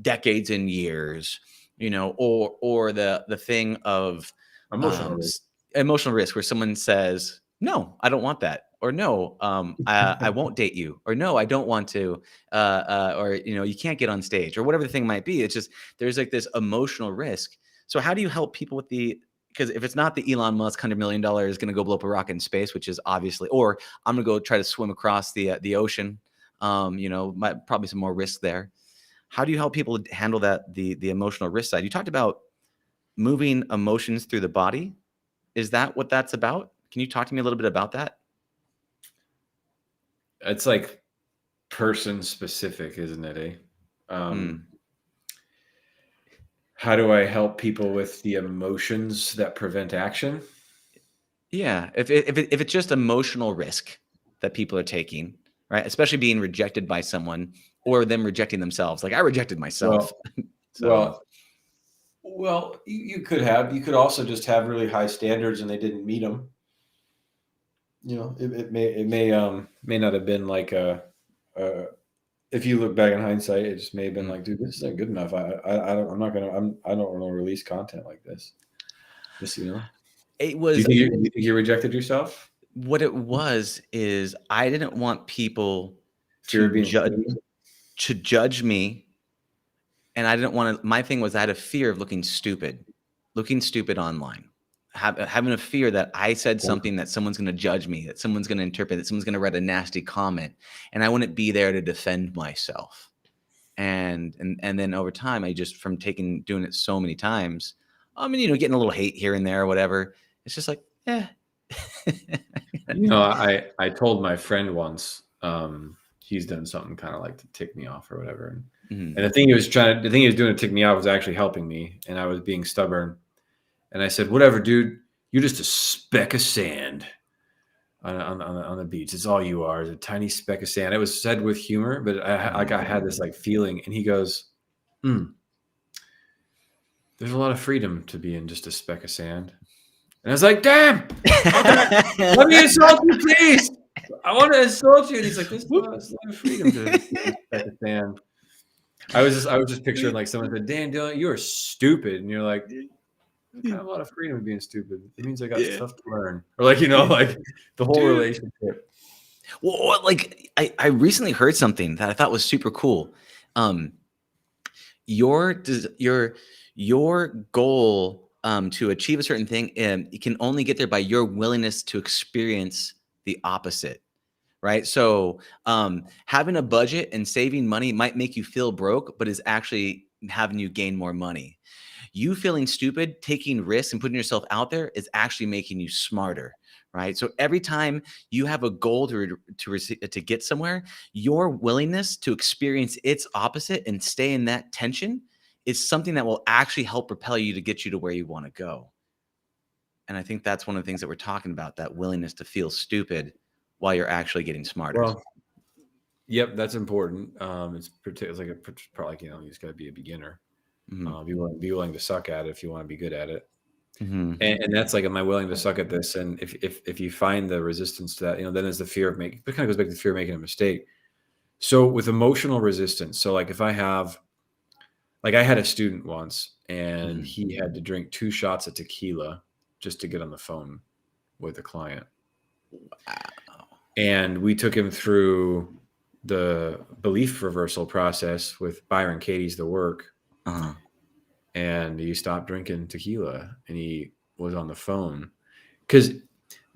Speaker 3: decades and years. Or the thing of emotional risk, where someone says, "No, I don't want that," or "No, I won't date you," or "No, I don't want to," or you can't get on stage, or whatever the thing might be. It's just there's like this emotional risk. So how do you help people with because if it's not the Elon Musk $100 million is going to go blow up a rocket in space, which is obviously, or I'm going to go try to swim across the ocean, probably some more risk there. How do you help people handle that, the emotional risk side? You talked about moving emotions through the body. Is that what that's about? Can you talk to me a little bit about that?
Speaker 4: It's like person specific, isn't it? How do I help people with the emotions that prevent action?
Speaker 3: Yeah, if it's just emotional risk that people are taking, right? Especially being rejected by someone or them rejecting themselves. Like I rejected myself.
Speaker 4: Well, you could also just have really high standards and they didn't meet them. It may not have been like if you look back in hindsight, it just may have been like, dude, this isn't good enough. I don't want to release content like this. Just,
Speaker 3: It was.
Speaker 4: Do you think you rejected yourself?
Speaker 3: What it was is I didn't want people
Speaker 4: to
Speaker 3: judge me. And I didn't want to, my thing was I had a fear of looking stupid online, having a fear that I said something that someone's going to judge me, that someone's going to interpret, that someone's going to write a nasty comment, and I wouldn't be there to defend myself. And then over time, I just, from doing it so many times, getting a little hate here and there or whatever, it's just like,
Speaker 4: I told my friend once, he's done something kind of like to tick me off or whatever. And the thing he was doing to tick me off was actually helping me. And I was being stubborn. And I said, whatever, dude, you're just a speck of sand on the beach. It's all you are, is a tiny speck of sand. It was said with humor, but I had this like feeling. And he goes, there's a lot of freedom to be in just a speck of sand. And I was like, damn, okay, let me insult you, please. I want to insult you. And he's like, there's a lot of freedom to be in a speck of sand. I was just picturing like someone said, Dan, Dylan, you are stupid. And you're like, I have a lot of freedom being stupid. It means I got stuff to learn. Or like, like the whole relationship.
Speaker 3: Well, like I recently heard something that I thought was super cool. Your goal to achieve a certain thing, you can only get there by your willingness to experience the opposite. Right. So having a budget and saving money might make you feel broke, but is actually having you gain more money. You feeling stupid, taking risks and putting yourself out there is actually making you smarter. Right. So every time you have a goal to get somewhere, your willingness to experience its opposite and stay in that tension is something that will actually help propel you to get you to where you want to go. And I think that's one of the things that we're talking about, that willingness to feel stupid while you're actually getting smarter.
Speaker 4: Well, yep, that's important. It's like probably you just got to be a beginner. Be willing to suck at it if you want to be good at it. And that's like, am I willing to suck at this? And if you find the resistance to that, then there's the fear of making. It kind of goes back to the fear of making a mistake. So with emotional resistance, so like if I have, like I had a student once, and he had to drink 2 shots of tequila just to get on the phone with a client. Wow. And we took him through the belief reversal process with Byron Katie's The Work. And he stopped drinking tequila and he was on the phone. Because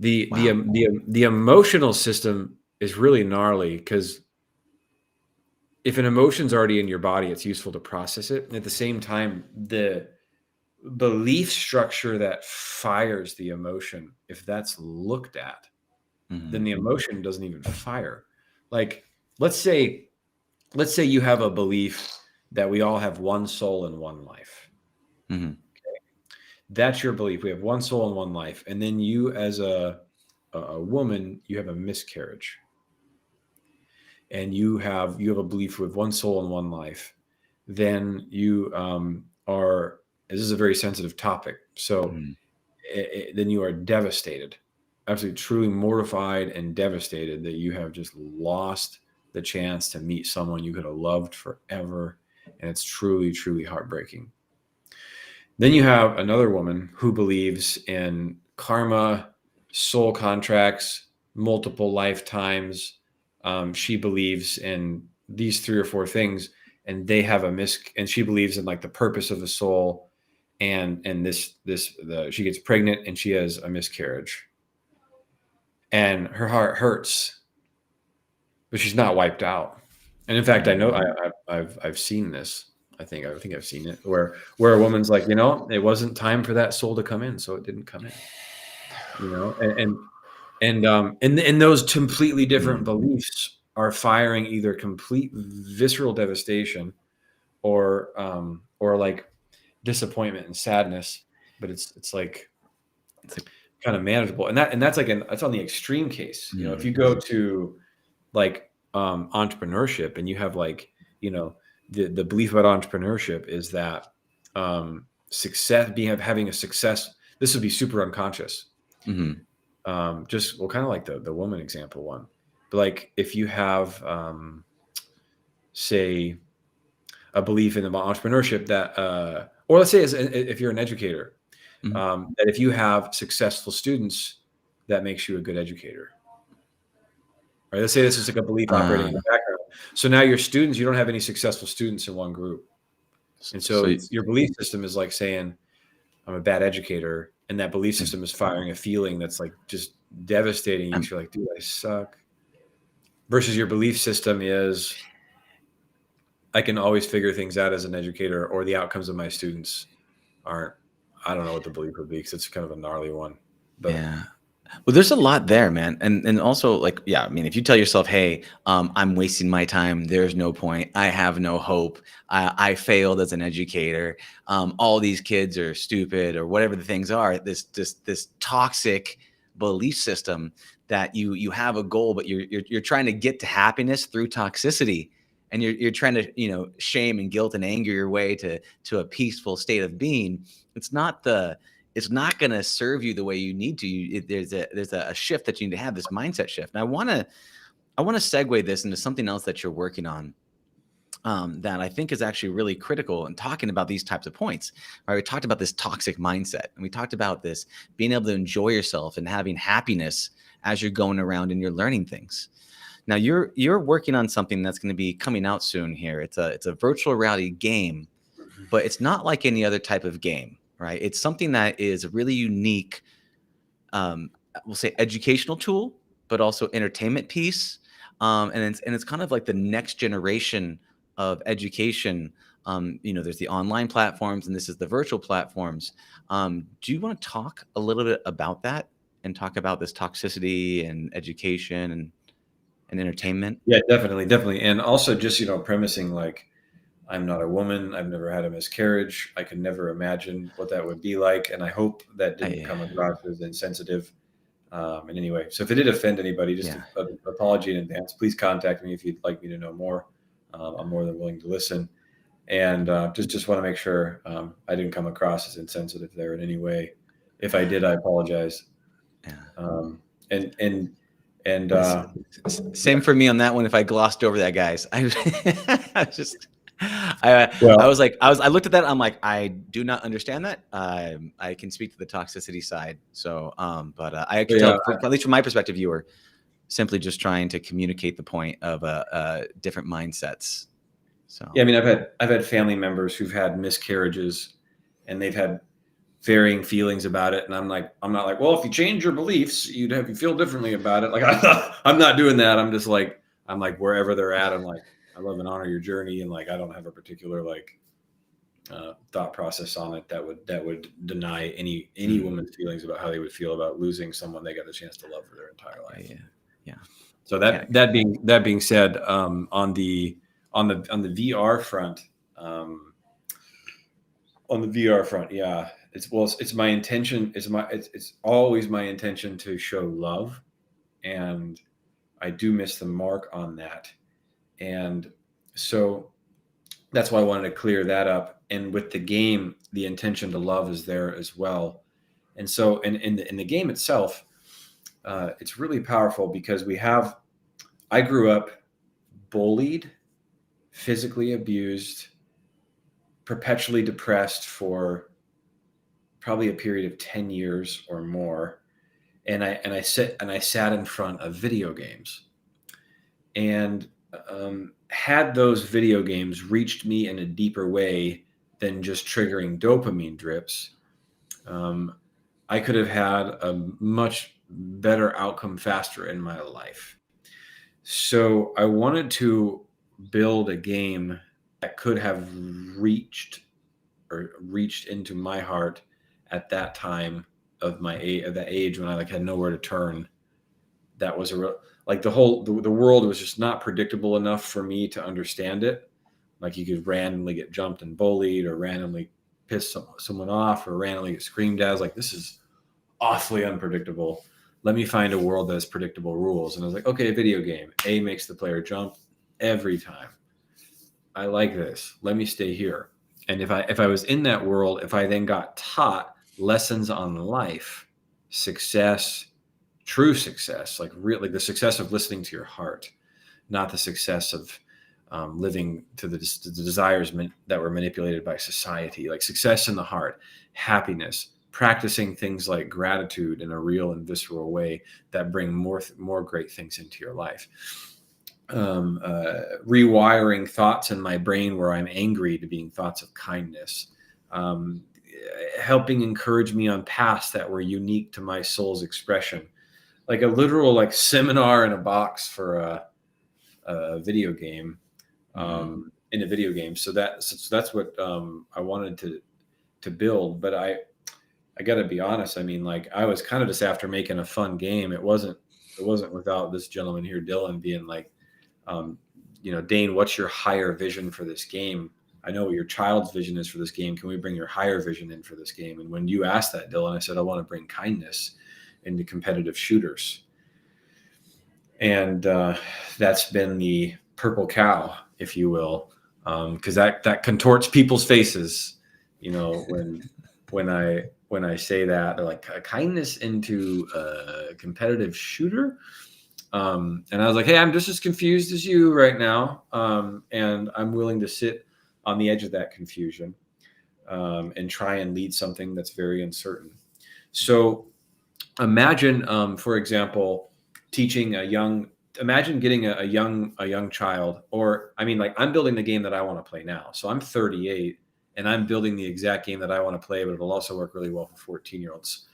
Speaker 4: the emotional system is really gnarly, because if an emotion's already in your body, it's useful to process it. And at the same time, the belief structure that fires the emotion, if that's looked at, then the emotion doesn't even fire. Like, let's say you have a belief that we all have one soul and one life.
Speaker 3: Mm-hmm.
Speaker 4: That's your belief. We have one soul and one life. And then you, as a woman, you have a miscarriage. And you have a belief with one soul and one life. Then you this is a very sensitive topic. So then you are devastated, absolutely, truly mortified and devastated that you have just lost the chance to meet someone you could have loved forever. And it's truly, truly heartbreaking. Then you have another woman who believes in karma, soul contracts, multiple lifetimes. She believes in these 3 or 4 things, and they have and she believes in like the purpose of the soul, and she gets pregnant and she has a miscarriage, and her heart hurts, but she's not wiped out. And in fact, I know I've seen this. I think I've seen it where a woman's like, it wasn't time for that soul to come in, so it didn't come in. And those completely different beliefs are firing either complete visceral devastation or like disappointment and sadness, but it's like kind of manageable. And that's that's on the extreme case. If you go to like entrepreneurship, and you have like, the belief about entrepreneurship is that success, having a success, this would be super unconscious. Just kind of like the woman example one, but like if you have say a belief in entrepreneurship that or let's say if you're an educator, that if you have successful students, that makes you a good educator. Right? Let's say this is like a belief operating in the background. So now your students, you don't have any successful students in one group, and so your belief system is like saying, I'm a bad educator. And that belief system is firing a feeling that's like just devastating. You're like, dude, I suck. Versus your belief system is, I can always figure things out as an educator, or the outcomes of my students aren't. I don't know what the belief would be, because it's kind of a gnarly one. But
Speaker 3: yeah. Well, there's a lot there, man. And also like, yeah, I mean, if you tell yourself, hey, I'm wasting my time, there's no point, I have no hope, I failed as an educator, all these kids are stupid, or whatever the things are, this toxic belief system that you have a goal, but you're trying to get to happiness through toxicity, and you're trying to, shame and guilt and anger your way to a peaceful state of being. It's not going to serve you the way you need to. There's a shift that you need to have, this mindset shift. And I want to segue this into something else that you're working on, that I think is actually really critical in talking about these types of points. Right? We talked about this toxic mindset, and we talked about this being able to enjoy yourself and having happiness as you're going around and you're learning things. Now you're working on something that's going to be coming out soon here. It's a virtual reality game, but it's not like any other type of game. Right. It's something that is a really unique, we'll say educational tool, but also entertainment piece. And it's kind of like the next generation of education. There's the online platforms, and this is the virtual platforms. Do you want to talk a little bit about that and talk about this toxicity and education and entertainment?
Speaker 4: Yeah, definitely. And also just, premising like, I'm not a woman. I've never had a miscarriage. I could never imagine what that would be like. And I hope that didn't come across as insensitive in any way. So if it did offend anybody, just an apology in advance. Please contact me if you'd like me to know more. I'm more than willing to listen. And just want to make sure I didn't come across as insensitive there in any way. If I did, I apologize.
Speaker 3: Same for me on that one. If I glossed over that, guys, I looked at that. I'm like, I do not understand that. I can speak to the toxicity side. So, but I can tell, at least from my perspective, you were simply just trying to communicate the point of different mindsets. So,
Speaker 4: yeah, I mean, I've had family members who've had miscarriages, and they've had varying feelings about it. And I'm not like, well, if you change your beliefs, you feel differently about it. Like, I'm not doing that. I'm just like, wherever they're at, I'm like, I love and honor your journey, and like I don't have a particular like thought process on it that would deny any woman's feelings about how they would feel about losing someone they got the chance to love for their entire life.
Speaker 3: Yeah.
Speaker 4: So that being said, on the VR front, On the VR front, yeah, it's my intention. It's always my intention to show love, and I do miss the mark on that, and so that's why I wanted to clear that up. And with the game, the intention to love is there as well. And so, in the game itself, it's really powerful because I grew up bullied, physically abused, perpetually depressed for probably a period of 10 years or more. And I sat in front of video games, and had those video games reached me in a deeper way than just triggering dopamine drips, I could have had a much better outcome faster in my life. So I wanted to build a game that could have reached into my heart at that time of that age when I had nowhere to turn. That was the world was just not predictable enough for me to understand it. Like, you could randomly get jumped and bullied, or randomly piss someone off, or randomly get screamed at. I was like, this is awfully unpredictable. Let me find a world that has predictable rules. And I was like, okay, video game. A makes the player jump every time. I like this. Let me stay here. And if I was in that world, if I then got taught lessons on life, success, true success, like the success of listening to your heart, not the success of living to the desires that were manipulated by society, like success in the heart, happiness, practicing things like gratitude in a real and visceral way that bring more great things into your life. Rewiring thoughts in my brain where I'm angry to being thoughts of kindness, helping encourage me on paths that were unique to my soul's expression, like a literal seminar in a box for a video game, in a video game. So that's what I wanted to build. But I got to be honest. I mean, I was kind of just after making a fun game. It wasn't without this gentleman here, Dylan, being like, Dane, what's your higher vision for this game? I know what your child's vision is for this game. Can we bring your higher vision in for this game? And when you asked that, Dylan, I said, I want to bring kindness into competitive shooters. And that's been the purple cow, if you will, because that contorts people's faces, when I say that. They're like, kindness into a competitive shooter. And I was like, hey, I'm just as confused as you right now. And I'm willing to sit on the edge of that confusion and try and lead something that's very uncertain. So imagine, for example, teaching imagine getting a young child, or I'm building the game that I want to play now. So I'm 38 and I'm building the exact game that I want to play, but it'll also work really well for 14-year-olds.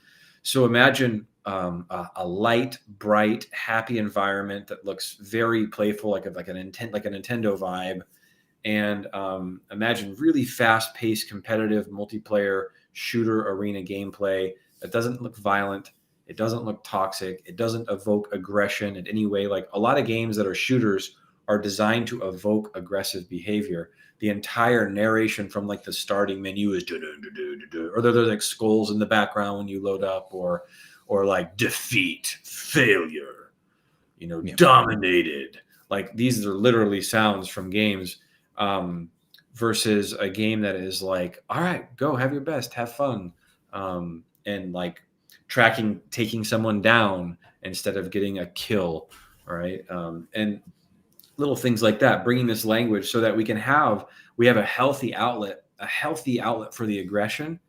Speaker 4: So imagine a light, bright, happy environment that looks very playful, like a Nintendo vibe. And imagine really fast-paced, competitive, multiplayer shooter arena gameplay that doesn't look violent. It doesn't look toxic. It doesn't evoke aggression in any way. Like, a lot of games that are shooters are designed to evoke aggressive behavior. The entire narration from the starting menu is or there's like skulls in the background when you load up, or like defeat, failure, dominated. Like, these are literally sounds from games, versus a game that is like, all right, go have your best, have fun, and taking someone down instead of getting a kill, right? And little things like that, bringing this language so that we have a healthy outlet for the aggression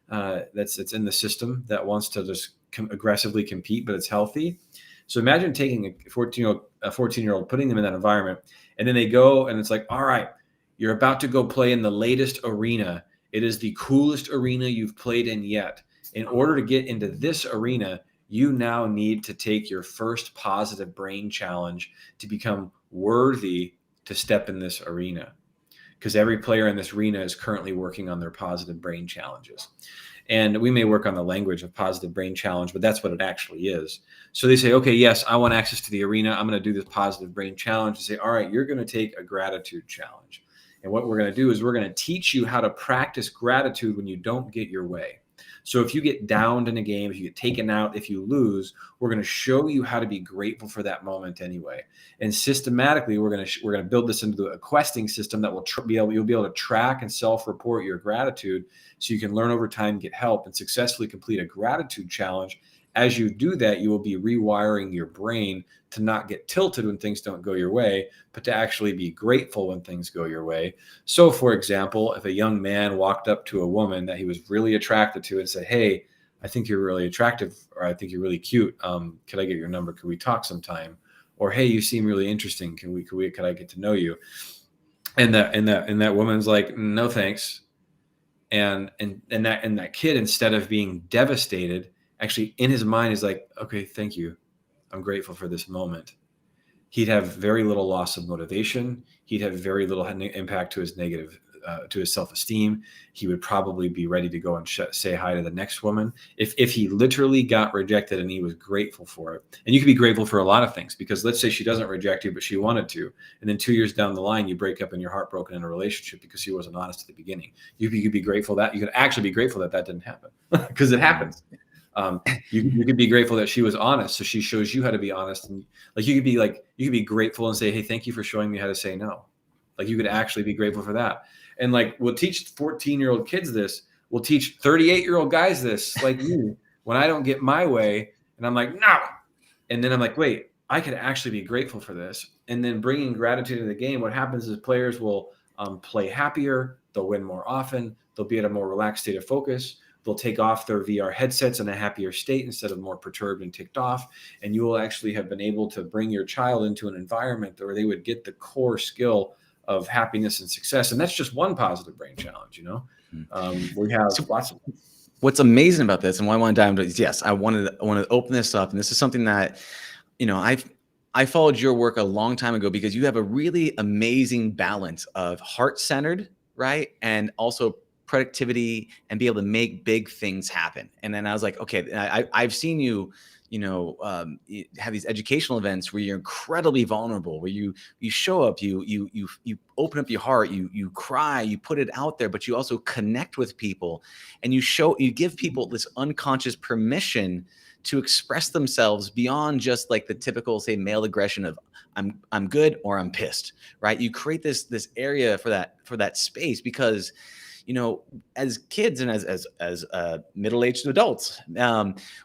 Speaker 4: that's in the system that wants to just aggressively compete, but it's healthy. So imagine taking a 14-year-old, putting them in that environment, and then they go and it's like, all right, you're about to go play in the latest arena. It is the coolest arena you've played in yet. In order to get into this arena, you now need to take your first positive brain challenge to become worthy to step in this arena. Because every player in this arena is currently working on their positive brain challenges. And we may work on the language of positive brain challenge, but that's what it actually is. So they say, okay, yes, I want access to the arena. I'm going to do this positive brain challenge. They say, all right, you're going to take a gratitude challenge. And what we're going to do is we're going to teach you how to practice gratitude when you don't get your way. So if you get downed in a game, if you get taken out, if you lose, we're going to show you how to be grateful for that moment anyway. And systematically, we're going to build this into a questing system that will you'll be able to track and self-report your gratitude, so you can learn over time, get help, and successfully complete a gratitude challenge. As you do that, you will be rewiring your brain to not get tilted when things don't go your way, but to actually be grateful when things go your way. So, for example, if a young man walked up to a woman that he was really attracted to and said, "Hey, I think you're really attractive," or "I think you're really cute. Could I get your number? Could we talk sometime?" Or, "Hey, you seem really interesting. Could I get to know you?" And that woman's like, "No, thanks." And that kid, instead of being devastated, actually in his mind is like, "Okay, thank you. I'm grateful for this moment." He'd have very little loss of motivation. He'd have very little impact to his to his self-esteem. He would probably be ready to go and say hi to the next woman if he literally got rejected and he was grateful for it. And you could be grateful for a lot of things, because let's say she doesn't reject you, but she wanted to. And then 2 years down the line, you break up and you're heartbroken in a relationship because she wasn't honest at the beginning. You could be grateful that you could actually be grateful that didn't happen, because it happens. You could be grateful that she was honest, so she shows you how to be honest. And you could be grateful and say, "Hey, thank you for showing me how to say no." Like, you could actually be grateful for that. And we'll teach 14-year-old kids this. We'll teach 38-year-old guys this, like me, when I don't get my way and I'm like, "No." And then I'm like, "Wait, I could actually be grateful for this." And then bringing gratitude to the game, what happens is players will play happier. They'll win more often. They'll be at a more relaxed state of focus. They'll take off their VR headsets in a happier state instead of more perturbed and ticked off. And you will actually have been able to bring your child into an environment where they would get the core skill of happiness and success. And that's just one positive brain challenge, We have lots of them.
Speaker 3: What's amazing about this, and why I want to dive into it, is, yes, I want to open this up. And this is something that, I followed your work a long time ago, because you have a really amazing balance of heart-centered, right? And also productivity, and be able to make big things happen. And then I was like, okay, I've seen you, you have these educational events where you're incredibly vulnerable, where you show up, you open up your heart, you cry, you put it out there, but you also connect with people, and you give people this unconscious permission to express themselves beyond just like the typical, say, male aggression of I'm good or I'm pissed, right? You create this area for that space, because as kids and as middle-aged adults,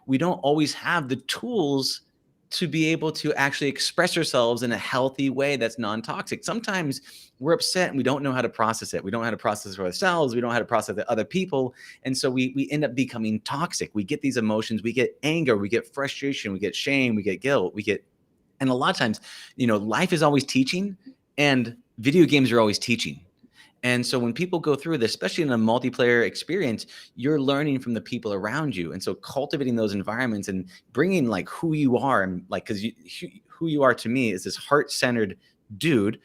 Speaker 3: we don't always have the tools to be able to actually express ourselves in a healthy way that's non-toxic. Sometimes we're upset and we don't know how to process it. We don't know how to process it for ourselves. We don't know how to process it for other people. And so we end up becoming toxic. We get these emotions. We get anger. We get frustration. We get shame. We get guilt. And a lot of times, life is always teaching, and video games are always teaching. And so when people go through this, especially in a multiplayer experience, you're learning from the people around you. And so cultivating those environments and bringing who you are, and because who you are to me is this heart-centered dude,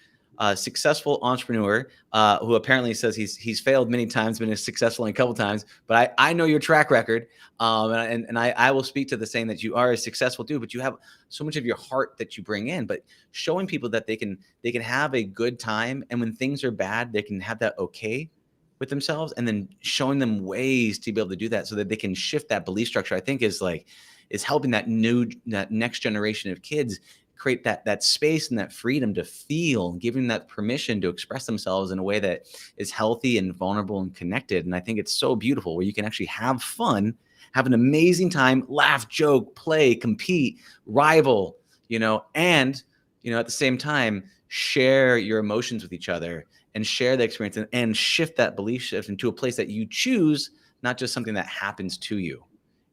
Speaker 3: successful entrepreneur, who apparently says he's failed many times, been successful a couple times. But I know your track record, and I will speak to the saying that you are a successful dude, but you have so much of your heart that you bring in. But showing people that they can have a good time, and when things are bad, they can have that okay with themselves, and then showing them ways to be able to do that so that they can shift that belief structure, I think is helping that next generation of kids create that space and that freedom to feel, giving that permission to express themselves in a way that is healthy and vulnerable and connected. And I think it's so beautiful, where you can actually have fun, have an amazing time, laugh, joke, play, compete, rival, and, at the same time, share your emotions with each other and share the experience, and shift that belief shift into a place that you choose, not just something that happens to you.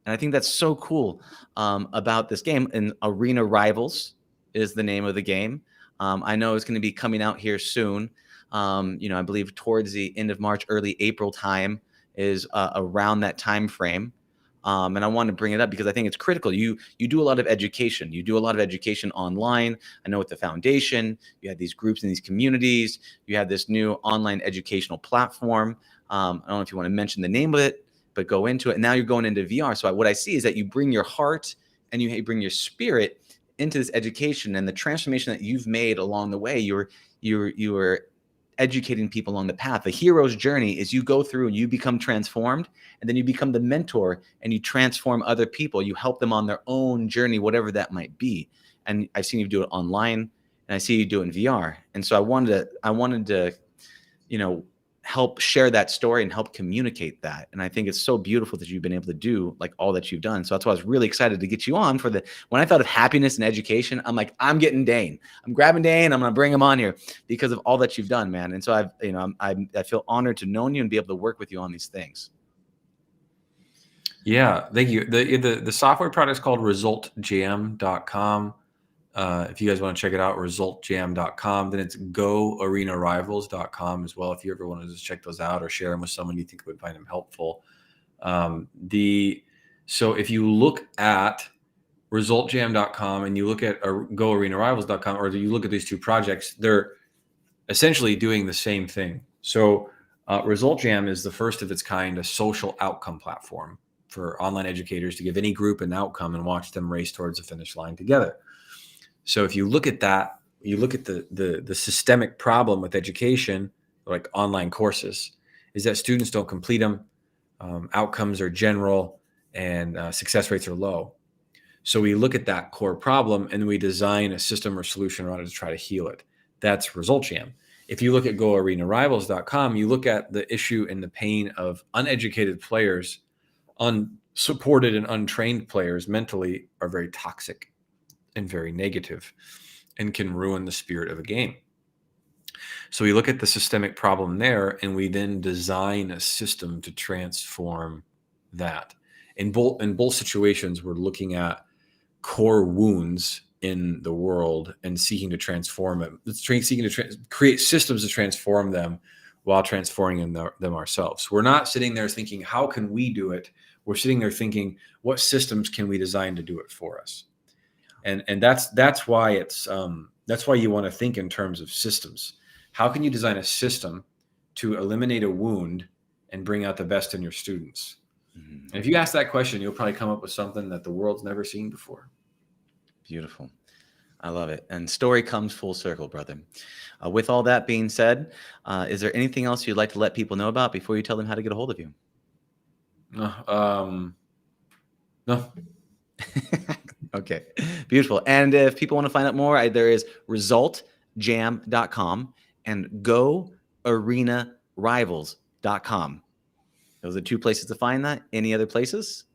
Speaker 3: And I think that's so cool about this game. And Arena Rivals is the name of the game. I know it's going to be coming out here soon. I believe towards the end of March, early April time is around that time frame. And I want to bring it up because I think it's critical. You do a lot of education. You do a lot of education online. I know with the foundation, you have these groups and these communities. You have this new online educational platform. I don't know if you want to mention the name of it, but go into it. And now you're going into VR. So what I see is that you bring your heart and you bring your spirit into this education, and the transformation that you've made along the way. You were educating people along the path. The hero's journey is you go through and you become transformed, and then you become the mentor and you transform other people. You help them on their own journey, whatever that might be. And I've seen you do it online, and I see you do it in VR. And so I wanted to, help share that story and help communicate that. And I think it's so beautiful that you've been able to do like all that you've done. So that's why I was really excited to get you on when I thought of happiness and education, I'm like, I'm getting Dane. I'm grabbing Dane. I'm going to bring him on here because of all that you've done, man. And so I feel honored to know you and be able to work with you on these things.
Speaker 4: Yeah, thank you. The software product is called resultjam.com. If you guys want to check it out, resultjam.com. Then it's goarenarivals.com as well. If you ever want to just check those out or share them with someone you think would find them helpful. So if you look at resultjam.com and you look at goarenarivals.com, or you look at these two projects, they're essentially doing the same thing. So Result Jam is the first of its kind, a social outcome platform for online educators to give any group an outcome and watch them race towards the finish line together. So if you look at that, you look at the systemic problem with education, like online courses, is that students don't complete them, outcomes are general, and success rates are low. So we look at that core problem and we design a system or solution around it to try to heal it. That's Result Jam. If you look at goarenarivals.com, you look at the issue and the pain of uneducated players, unsupported and untrained players mentally are very toxic and very negative and can ruin the spirit of a game. So we look at the systemic problem there, and we then design a system to transform that. In both situations, we're looking at core wounds in the world and seeking to transform them. Seeking to create systems to transform them while transforming them ourselves. We're not sitting there thinking, how can we do it? We're sitting there thinking, what systems can we design to do it for us? And that's why you want to think in terms of systems. How can you design a system to eliminate a wound and bring out the best in your students? Mm-hmm. And if you ask that question, you'll probably come up with something that the world's never seen before.
Speaker 3: Beautiful. I love it. And story comes full circle, brother. With all that being said, is there anything else you'd like to let people know about before you tell them how to get a hold of you?
Speaker 4: No.
Speaker 3: Okay, beautiful. And if people want to find out more, there is resultjam.com and goarenarivals.com. Those are two places to find that. Any other places?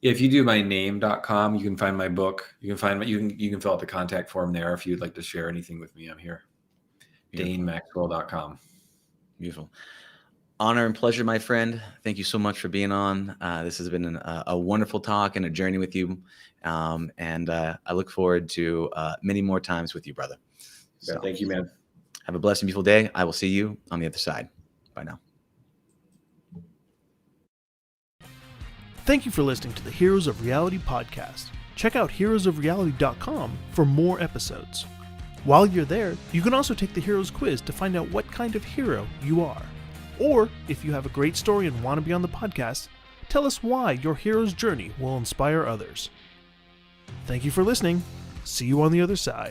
Speaker 4: If you do my name.com, you can find my book. You can fill out the contact form there if you'd like to share anything with me. I'm here. DaneMaxwell.com.
Speaker 3: Beautiful. Honor and pleasure, my friend. Thank you so much for being on. This has been a wonderful talk and a journey with you. And I look forward to many more times with you, brother.
Speaker 4: So, thank you, man.
Speaker 3: Have a blessed and beautiful day. I will see you on the other side. Bye now.
Speaker 2: Thank you for listening to the Heroes of Reality podcast. Check out heroesofreality.com for more episodes. While you're there, you can also take the Heroes Quiz to find out what kind of hero you are. Or, if you have a great story and want to be on the podcast, tell us why your hero's journey will inspire others. Thank you for listening. See you on the other side.